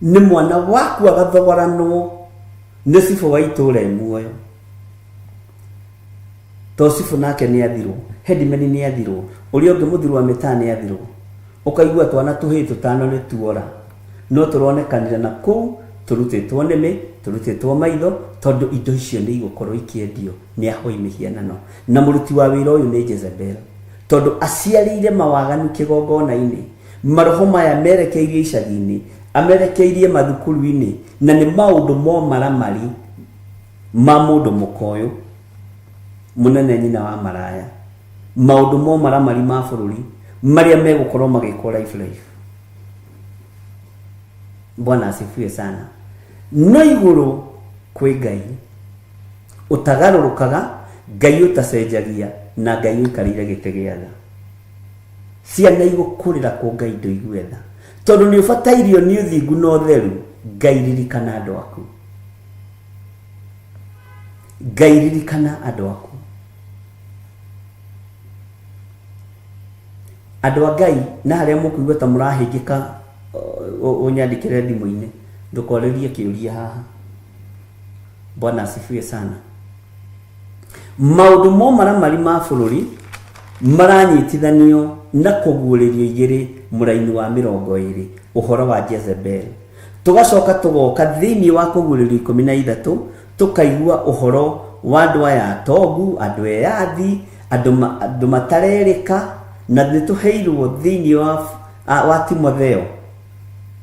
S1: ni mwana waku agathogoranwo ni Sifu wa itura muoyo to Sifu nake ni athirwo Headman ni athirwo uri onge muthiru wa mitani athirwo ukaigua twana tuhitu tano ni tuora no turonekanira na ku turutitwo nime turutitwo maitho tondu indo icio ni igukorwo ikiendio ni ahoi mihianano na muruti wa wira uyu ni Jezebel tondu aciarire mawaganu kigongona-ini maroho maya merekeirie icagi-ini amerekeirie mathukuru-ini na ni maundu mo maramari ma mundu mukoyo munene nyina wa maraya maundu mo maramari ma bururi maria megukorwo magikwo life. Bwana asifiwe sana. No iguru kwi Ngai utagarurukaga Ngai utacenjagia na Ngai ukarire gite giatha ciana igukurira ku Ngai ndo igwetha tondu ni ufatairio ni uthingu no theru ngairirikana andũ aku, ngairirikana andũ aku. Andũ a Ngai na harĩa mũkũigua ta mũrahĩngĩka ũnyandĩkĩre thimũ-inĩ ndũkorĩrie kĩũria haha. Bwana asifiwe sana. Maũndũ momaramari ma bũrũri maranyitithanio na kũguũrĩrio igĩrĩ mũraini wa 20 ũhoro wa Jezebel. Tugacoka tugoka thĩinĩ wa kũguũrĩrio 13 tukaigua ũhoro wa andũ aya Togu, andũ eyathi, andũ matarerĩka, na nĩtũheirwo thĩinĩ wa Timotheo.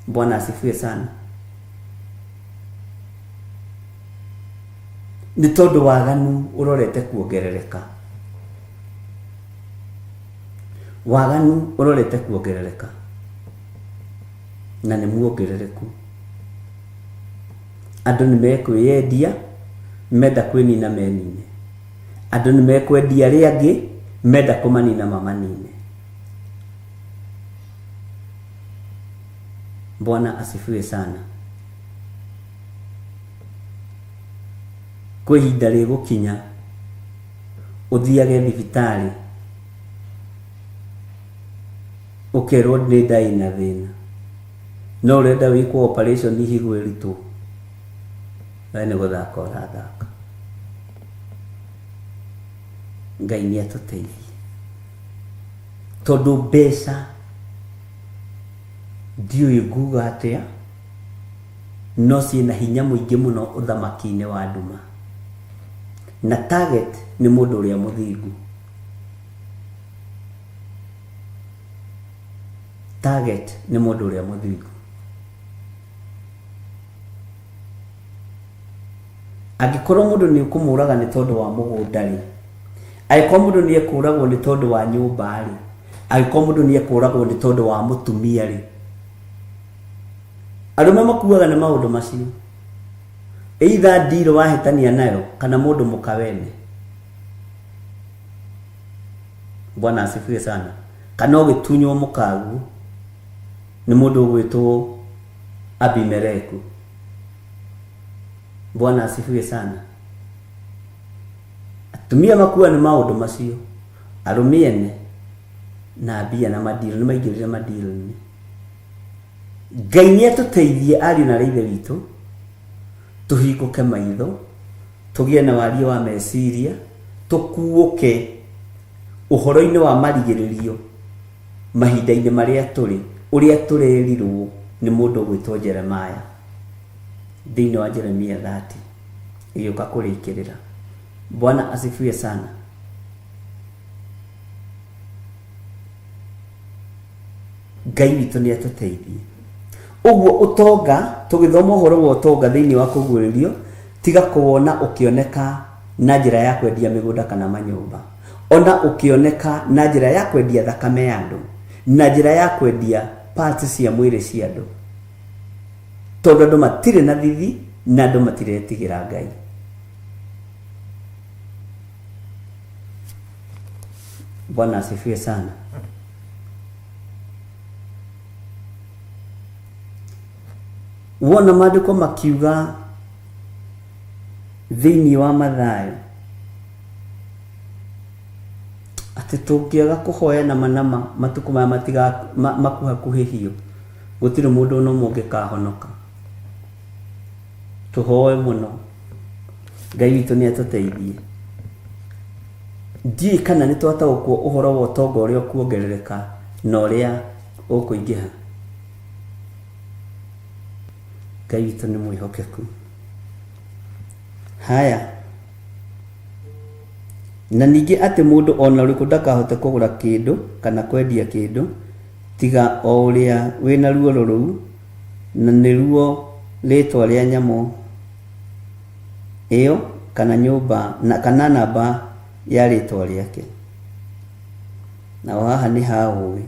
S1: Bwana asifiwe sana. Nĩ tondũ waganu ũrorete kuongerereka, waganu ũrorete kuongerereka, na nĩ muongerereku. Andũ nĩ mekwĩyendia, menda kwĩnina menine. Andũ nĩ mekwendia arĩa angĩ, menda kũmanina mamanine. Bwana asifiwe sana. Kwĩ ihinda rĩgũkinya ũthiage thibitarĩ ũkerwo nĩ nda ĩna thĩna, no ũrenda wĩkwo operation higo ĩritũ, na nĩ gũthaka ũrathaka. Ngai nĩ atũteithie, tondũ mbeca ndiũĩ nguga atĩa, no ciĩna hinya mũingĩ mũno ũthamaki-inĩ wa nduma, na target nĩ mũndũ ũrĩa mũthingu. Target nĩ mũndũ ũrĩa mũthingu. Angĩkorwo mũndũ nĩ ũkũmũraga nĩ tondũ wa mũgũnda rĩ, angĩkorwo mũndũ nĩ ekũragwo nĩ tondũ wa nyũmba rĩ, angĩkorwo mũndũ nĩ ekũragwo nĩ tondũ wa mũtumia rĩ, arũme makuaga nĩ maũndũ macio. Either ndiro wahĩtania nayo kana mũndũ mũkawene. Bwana asifiwe sana. Kana ũgĩtunywo mũkagu nĩ mũndũ ũgwĩtwo Abimeleku. Bwana asifiwe sana. Atumia makua nĩ maũndũ macio. Arũme ene na mbia na madiro nĩ maingĩrire madiro-inĩ. Ngai nĩ atũteithie ariũ na ithe witũ tũhingũke maitho, tũgĩe na warie wa meciria, tũkuũke ũhoro-inĩ wa marigĩrĩrio mahinda-inĩ marĩa tũrĩ, ũrĩa tũrerirwo nĩ mũndũ ũgwĩtwo Jeremaya thĩinĩ wa Jeremia 30 ĩgĩũka kũrĩkĩrĩra. Bwana asifiwe sana. Ngai witũ nĩ atũteithie. Ũguo ũtonga, tũgĩthoma ũhoro wa ũtonga thĩinĩ wa kũguũrĩrio, tiga kũwona ũkĩoneka na njĩra ya kwendia mĩgũnda kana manyũmba, ona ũkĩoneka na njĩra ya kwendia thakame ya andũ, na njĩra ya kwendia parts cia mwĩrĩ cia andũ, tondũ andũ matirĩ na thithi na andũ matiretigĩra Ngai. Bwana asifiwe sana. Wona maandĩko makiuga thĩinĩ wa Mathayo atĩ tũngĩaga kũhoyana manama matukũ maya matiga makuhakuhĩhio, gũtirĩ mũndũ ona ũmwe ũngĩkahonoka. Tũhoe mũno, Ngai witũ nĩ atũteithie. Ndiũĩ kana nĩ twataũkwo ũhoro wa ũtonga ũrĩa ũkuongerereka na ũrĩa ũkũingĩha. Ngai witũ nĩ mwĩhokeku. Haya, na ningĩ atĩ mũndũ ona ũrĩkũ ndakahote kũgũra kĩndũ kana kwendia kĩndũ tiga o ũrĩa wĩna ruoro rũu, na nĩruo rĩtwa rĩa nyamũ ĩyo kana nyũmba na kana namba ya rĩtwa rĩake. Na haha nĩ ha ũĩ,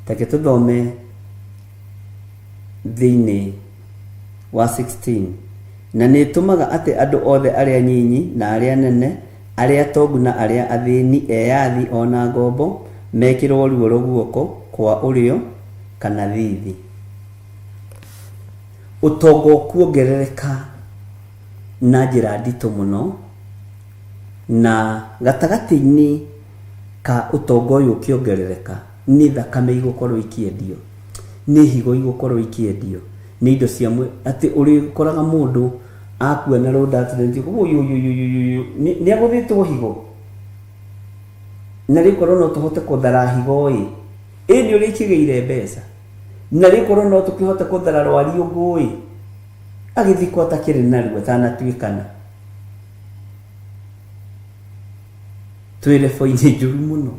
S1: take tũthome thĩinĩ wa 16. Na nĩ tũmaga atĩ andũ othe arĩa nyinyi na arĩa nene, arĩa atongu na arĩa athĩni, eyathi ona ngombo, mekĩrwo ruoro guoko kwa ũrĩo kana thithi. utongo kuongerereka na njira ndito muno, na gatagati-ini ka utongo uyu ukiongerereka ni thakame igukorwo ikiendio, ni higo igukorwo ikiendio, ni indo cia ati uri koraga mundu akua na road accident ni aguthitwo higo na rikorwo no tuhote kuthara higo ni uri kigeire mbeca na rikorwo no tukihote kuthara rwari ugu agithikwo atakiri naruo atanatuikana twire foine njuru muno,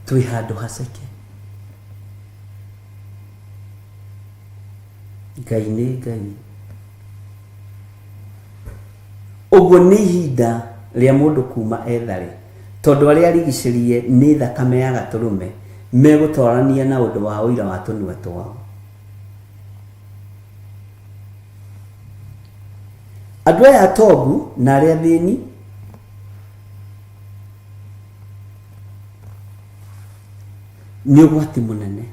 S1: twi handu haceke. Ngai ni Ngai. Uguo ni ihinda ria mundu kuma ethare, tondu aria arigicirie ni thakame ya gaturume megutwarania na undu wa uira wa tunua twao. Andu aya atongu na aria thini ni ugwati munene,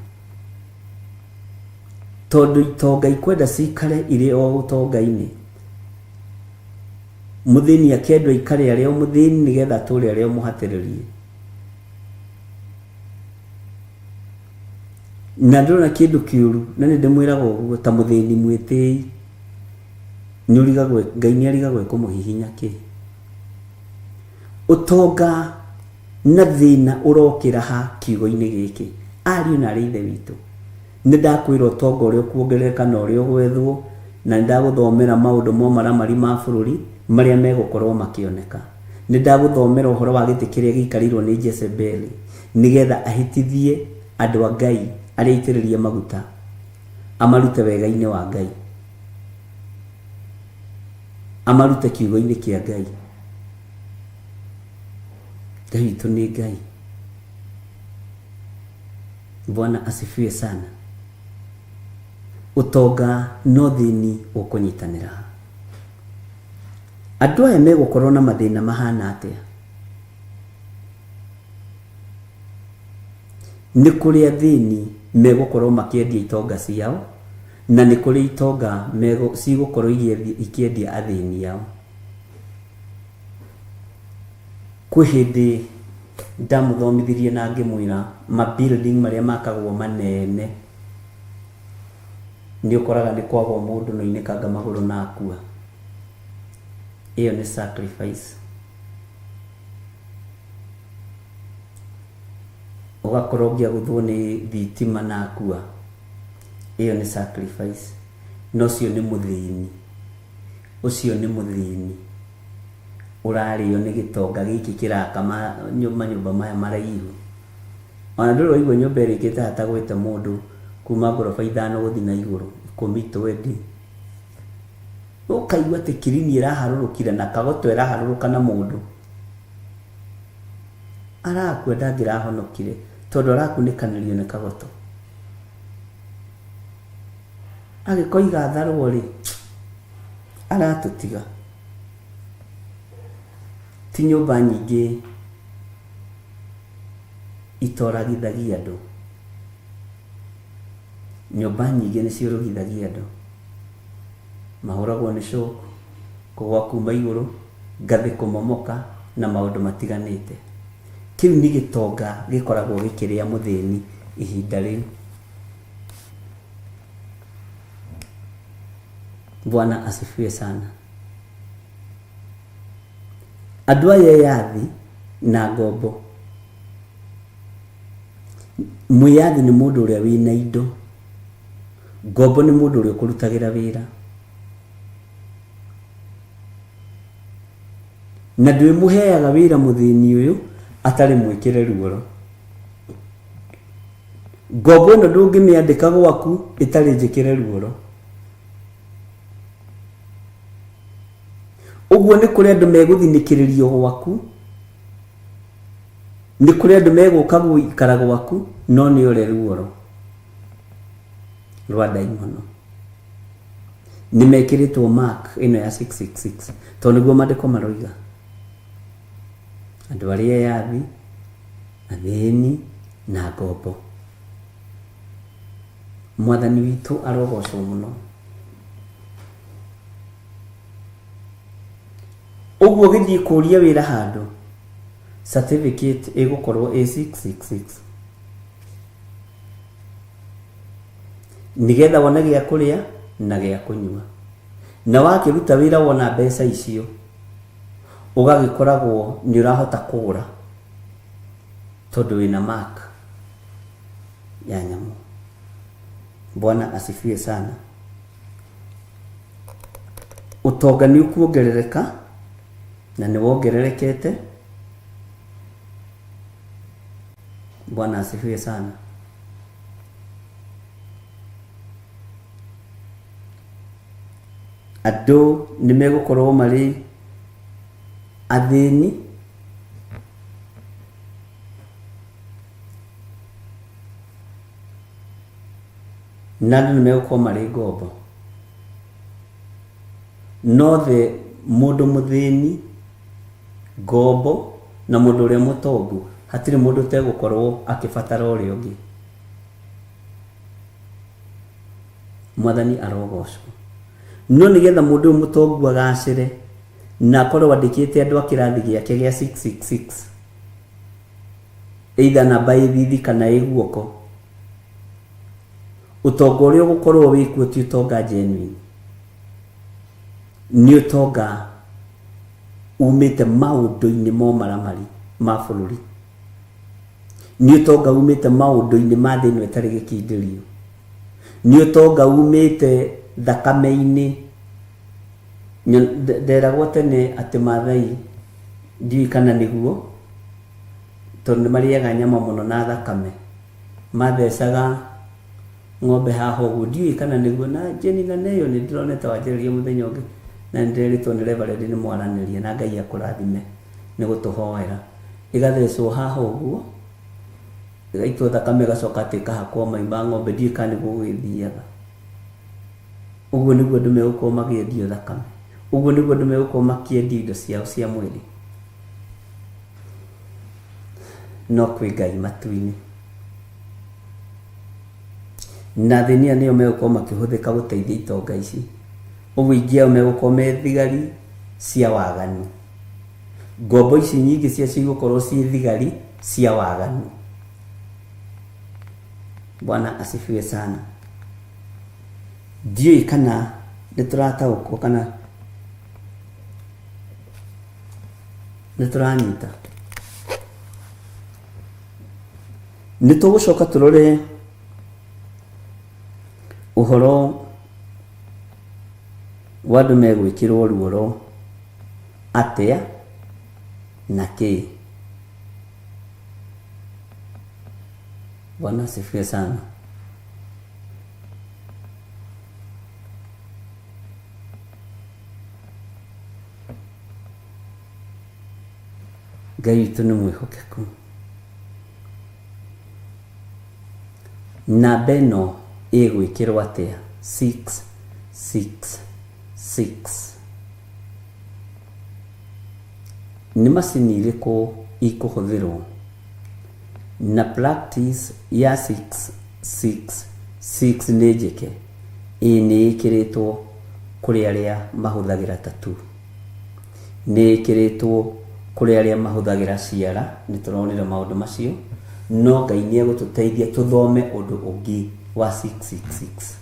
S1: tondu itonga ikwenda cikare iri o utonga-ini. Muthini akendwa ikare aria muthini nigetha turi aria muhatiririe. Na ndona kindu kiuru na ni ndimwiraga uguo ta muthini mwitei ni urigagwe Ngai ni arigagwe kumuhihinya ki. Utonga na thina urokira ha kiugo-ini giki ari na ri ithe witu ni ndakwira utonga uria kuongerereka na uria gwethwo na ndaguthomera maundu mo maramari ma bururi maria megukorwo makioneka. Ni ndaguthomera uhoro wa giti kiria gikarirwo ni Jezebeli nigetha ahitithie andu a Ngai aria itiririe maguta amarute wega-ini wa Ngai, amarute kiugo-ini kia Ngai. Ngai witu ni Ngai. Bwana asifiwe sana. Utonga no thini ukunyitanira. Andu aya megukorwo na mathina mahana atia? Ni kuri athini megukorwo makiendia itonga ciao na ni kuri itonga cigukorwo ikiendia athini yao. Kwi hindi ndamuthomithirie na ngimwira mabuilding maria makagwo manene ni ukoraga ni kwagwo mundu no inekanga maguru na akua. Iyo ni sacrifice. Ugakorwo ngiaguthwo ni thitima na akua. Iyo ni sacrifice. No cio ni muthini. Ucio ni muthini. Urario ni gitonga giki kirakama nyumba maya maraihu. Ona ndoro igwe nyumba irikite hata gwite mundu kuma ngorofa 5 guthi na iguru 10-20. Ukaigua ati kirini iraharurukire na kagoto iraharuruka na mundu arakwenda ngirahonokire tondu arakunikanirio ni kagoto. Agikoiga tharwo ri aratutiga. Ti nyumba nyingi itoragithagia andu, nyumba nyingi ni ciurugithagia andu. Mahuragwo ni shock, kugwa kuma iguru, ngathi kumomoka na maundu matiganite. Kiu ni gitonga gikoragwo gikiria muthini ihinda riu. Bwana asifiwe sana. Andu aya yathi na ngombo. Muyathi ni mundu uria wina indo, ngombo ni mundu uria kurutagira wira. Na ndwi muheaga wira muthini uyu atari mwikire ruoro. Ngombo no ndungimiandika gwaku itari njikire ruoro. Uguo ni kuri andu meguthinikiririo gwaku, ni kuri andu meguka guikara gwaku no ni ure ruoro rwa daimono. Ni mekiritwo mark ino ya 666 to niguo mandiko maroiga andu aria yathi athini na ngombo. Mwathani witu arogocwo muno. Uguo githii kuria wira handu certificate igukorwo A666 nigetha wona gya kuria na gya kunyua, na wakiruta wira wona mbeca icio ugagikoragwo ni urahota kugura tondu wina mark ya nyamu. Bwana asifiwe sana. Utonga ni ukuongerereka na ni wongererekete. Bwana asifiwe sana. Andu ni megukorwo mari athini na andu ni megukorwo mari ngombo. No the mundu muthini, ngombo na mundu uria mutongu, hatiri mundu tegukorwo akibatara uria ungi. Mwathani arogocwo. No nigetha mundu mutongu agacire na akorwo andikite andu akirathi giake gia 666, either namba ithithi kana iguoko, utonga uria ugukorwo wikuo ti utonga genuine, ni utonga umite maundu-ini momaramari ma bururi, ni utonga umite maundu-ini ma thini etari gikindirio, ni utonga umite thakame-ini. Nderagwo tene ati Maathai ndiui kana niguo tondu nimariaga nyama muno na thakame, mathecaga ng'ombe haha uguo, ndiui kana niguo. Na Jeni na neyo ni ndironeta wanjĩrĩria muthenya ungi na ndiritwo ni Reverend ni mwaranirie na Ngai akurathime ni gutuhoera. Igathecwo haha uguo, igaitwo thakame gacoka tikahakwo mai ma ng'ombe, ndiui kana niguo gwithiaga. Uguo niguo andu megukorwo magiendio thakame, uguo niguo andu megukorwo makiendia indo ciao cia mwiri. No kwi Ngai matu-ini, na thinia niyo megukorwo makihuthika guteithia itonga ici. Uguo ingia megukorwo me thigari cia waganu, ngombo ici nyingi cia cigukorwo ci thigari cia waganu. Bwana asifiwe sana. Ndiui kana niturataukwo kana nituranyita. Nitugucoka turore uhoro wa andu megwikirwo ruoro atia na ki. Bwana asifiwe sana. Ngai witũ nĩ mwĩhokeku. Namba ĩno ĩgwĩkĩrwo atĩa? 666. Nĩ macini irĩkũ ikũhũthĩrwo? Na practice ya 666 nĩ njĩke? Ĩĩ nĩ ĩkĩrĩtwo kũrĩ arĩa mahũthagĩra tattoo, nĩ ĩkĩrĩtwo kuri aria mahuthagira ciara. Nituronire maundu macio, no Ngai ni egũtũteithia tuthome undu ungi wa 666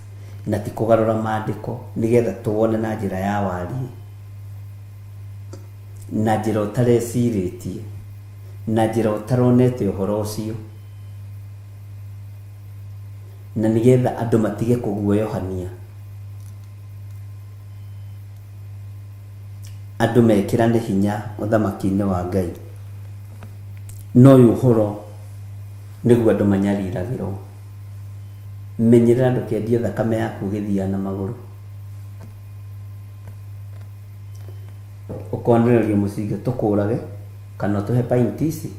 S1: na ti kugarura maandiko nigetha tuone na njira ya warie, na njira ũtarecirĩtie, na njira ũtaronete ũhoro ũcio, na nigetha andu matige kuguoyohania, andu mekirane hinya uthamaki-ini wa Ngai. No uyu uhoro niguo andu manyariragirwo. Menyerera andu kiendia thakame yaku githia na maguru, ukonereria mucinga tukurage kana tuhe pint ici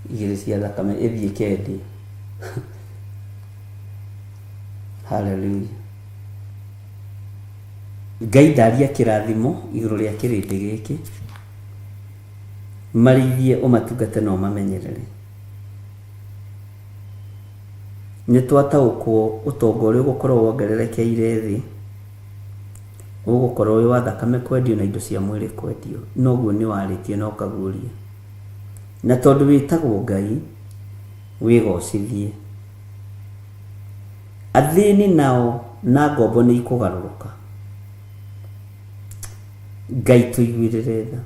S1: igiri cia thakame ithie kendi. Hallelujah. Ngai ndaria kirathimo iguru ria kirindi giki, marithie umatungate no mamenyerere. nĩ twataũkwo ũtonga ũrĩa ũgũkorwo wongererekeire thĩ ũgũkorwo wĩ wa thakame kwendio na indo cia mwĩrĩ kwendio, noguo nĩ warĩtie na ũkaguũria. Na tondũ wĩtagwo Ngai, wĩgocithie. Athĩni nao na ngombo nĩ ikũgarũrũka. Ngai tũiguĩrĩre tha.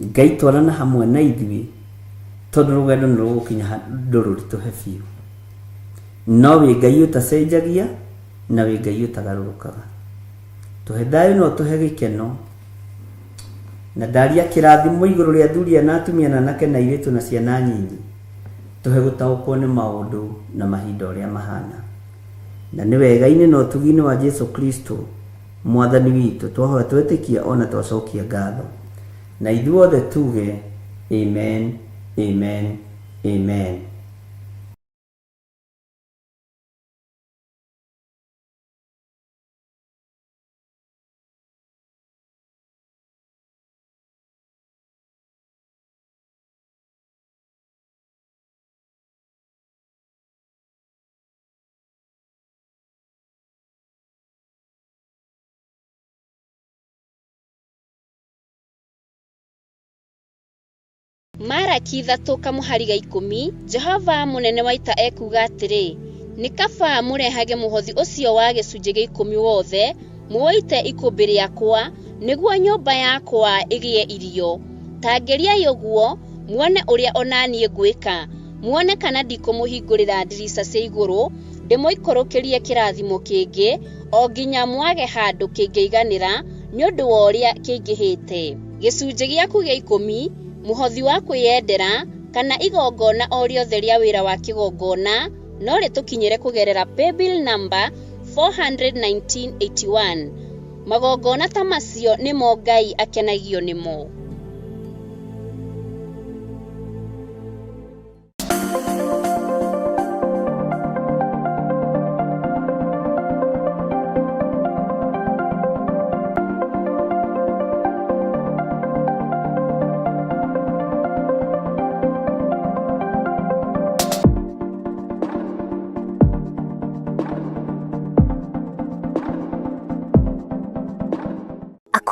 S1: Ngai twarana hamwe na ithuĩ, tondũ rũgendo nĩ rũgũkinya handũ rũritũhe biũ. No wĩ Ngai ũtacenjagia na wĩ Ngai ũtagarũrũkaga. Tũhe thayũ no tũhe gĩkeno. Na ndaria kĩrathimo igũrũ rĩa athuri na atumia na anake na airĩtu na ciana nyinyi. Tũhe gũtaũkwo nĩ maũndũ na mahinda ũrĩa mahana. Na nĩ wega-inĩ na ũtugi-inĩ wa Jesu Kristo Mwathani witũ twahoya twetĩkia ona twacokia ngatho. Na ithuothe tuge amen, amen, amen.
S4: Maraki 3:10 Jehova munene wa ita ekuga atĩrĩ, nĩ kaba mũrehage mũhothi ũcio wa gĩcunjĩ gĩa 10 wothe muoite ikũmbĩ rĩakwa nĩguo nyũmba yakwa ĩgĩe irio. Tangeriai ũguo muone ũrĩa onanie ngwĩka, muone kana ndikũmũhingũrĩra ndirica cia igũrũ ndĩmũikũrũkĩrie kĩrathimo kĩngĩ o nginya mwage handũ kĩngĩiganĩra nĩ ũndũ wa ũrĩa kĩingĩhĩte. Gĩcunjĩ gĩaku gĩa 10 muhothi wa kwĩyendera kana igongona o rĩothe rĩa wĩra wa kĩgongona no rĩtũkinyĩre kũgerera paybill number 41981. Magongona ta macio nĩmo Ngai akenagio nĩmo.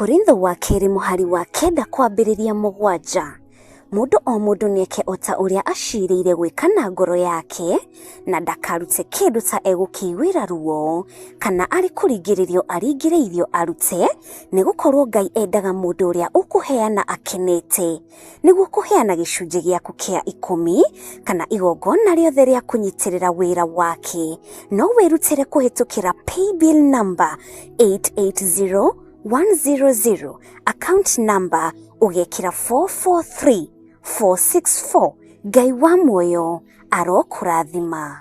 S5: Korintho wa kerĩ mũhari wa 9 kwambĩrĩria 7. Mũndũ o mũndũ nĩeke ota ũrĩa acirĩire gwĩka na ngoro yake, na ndakarute kĩndũ ta egũkĩiguĩra ruo, kana arĩ kũringĩrĩrio aringĩrĩirio arute, nĩgũkorwo Ngai endaga mũndũ ũrĩa ũkũheana akenete, nĩguo kũheana gĩcunjĩ gĩaku kĩa 10 kana igongona rĩothe rĩa kũnyitĩrĩra wĩra wake. No wĩrutĩre kũhĩtũkĩra paybill number 880100, account number ugekĩra 443464. Ngai wa muoyo arokũrathima.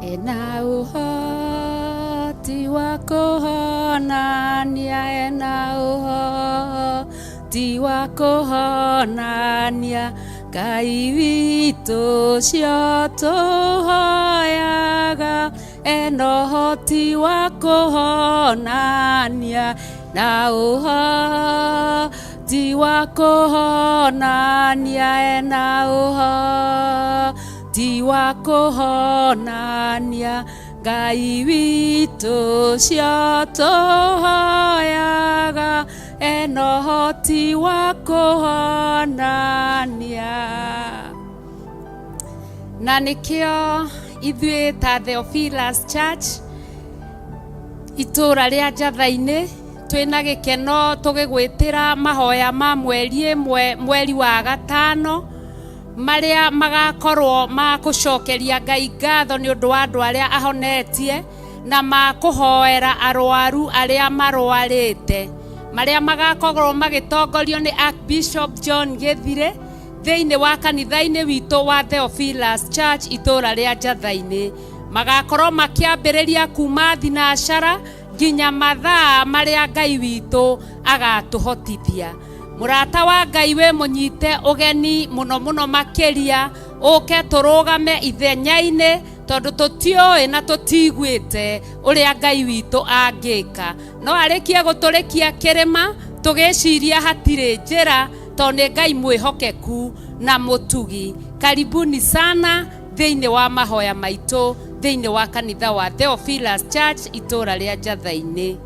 S6: Ena uhoti wa kuhonania, ena uhoti wa kuhonania, Ngai witũ cio tũhoyaga, ena ũhoti wa kuhonania, na ũhoti wa kuhonania, ena ũhoti wa kuhonania, Ngai witũ cio tũhoyaga, ena ũhoti wa kuhonania. Na nĩkĩo ithuĩ ta Theophilus Church itũra rĩa Njatha-inĩ twĩna gĩkeno tũgĩgwĩtĩra mahoya ma mweri wa gatano marĩa magakorwo makũcokeria Ngai ngatho nĩ ũndũ wa andũ arĩa ahonetie na makũhoera arwaru arĩa marwarĩte, marĩa magakorwo magĩtongorio nĩ Archbishop John Gĩthire thĩinĩ wa kanitha-inĩ witũ wa Theophilus Church itũra rĩa Njatha-inĩ. Magakorwo makĩambĩrĩria kuma thinacara nginya mathaa marĩa Ngai witũ agatũhotithia. Mũrata wa Ngai we mũnyite ũgeni mũno mũno makĩria uke turugame ithenya-ini tondu tutioi na tutiguite uria Ngai witu angika no arikie guturikia kirima tugiciria hatire njira tondu Ngai mwihokeku na mutugi. Karibuni sana thiini wa mahoya maitu thiini wa kanitha wa Theophilus Church itura ria Njathaini.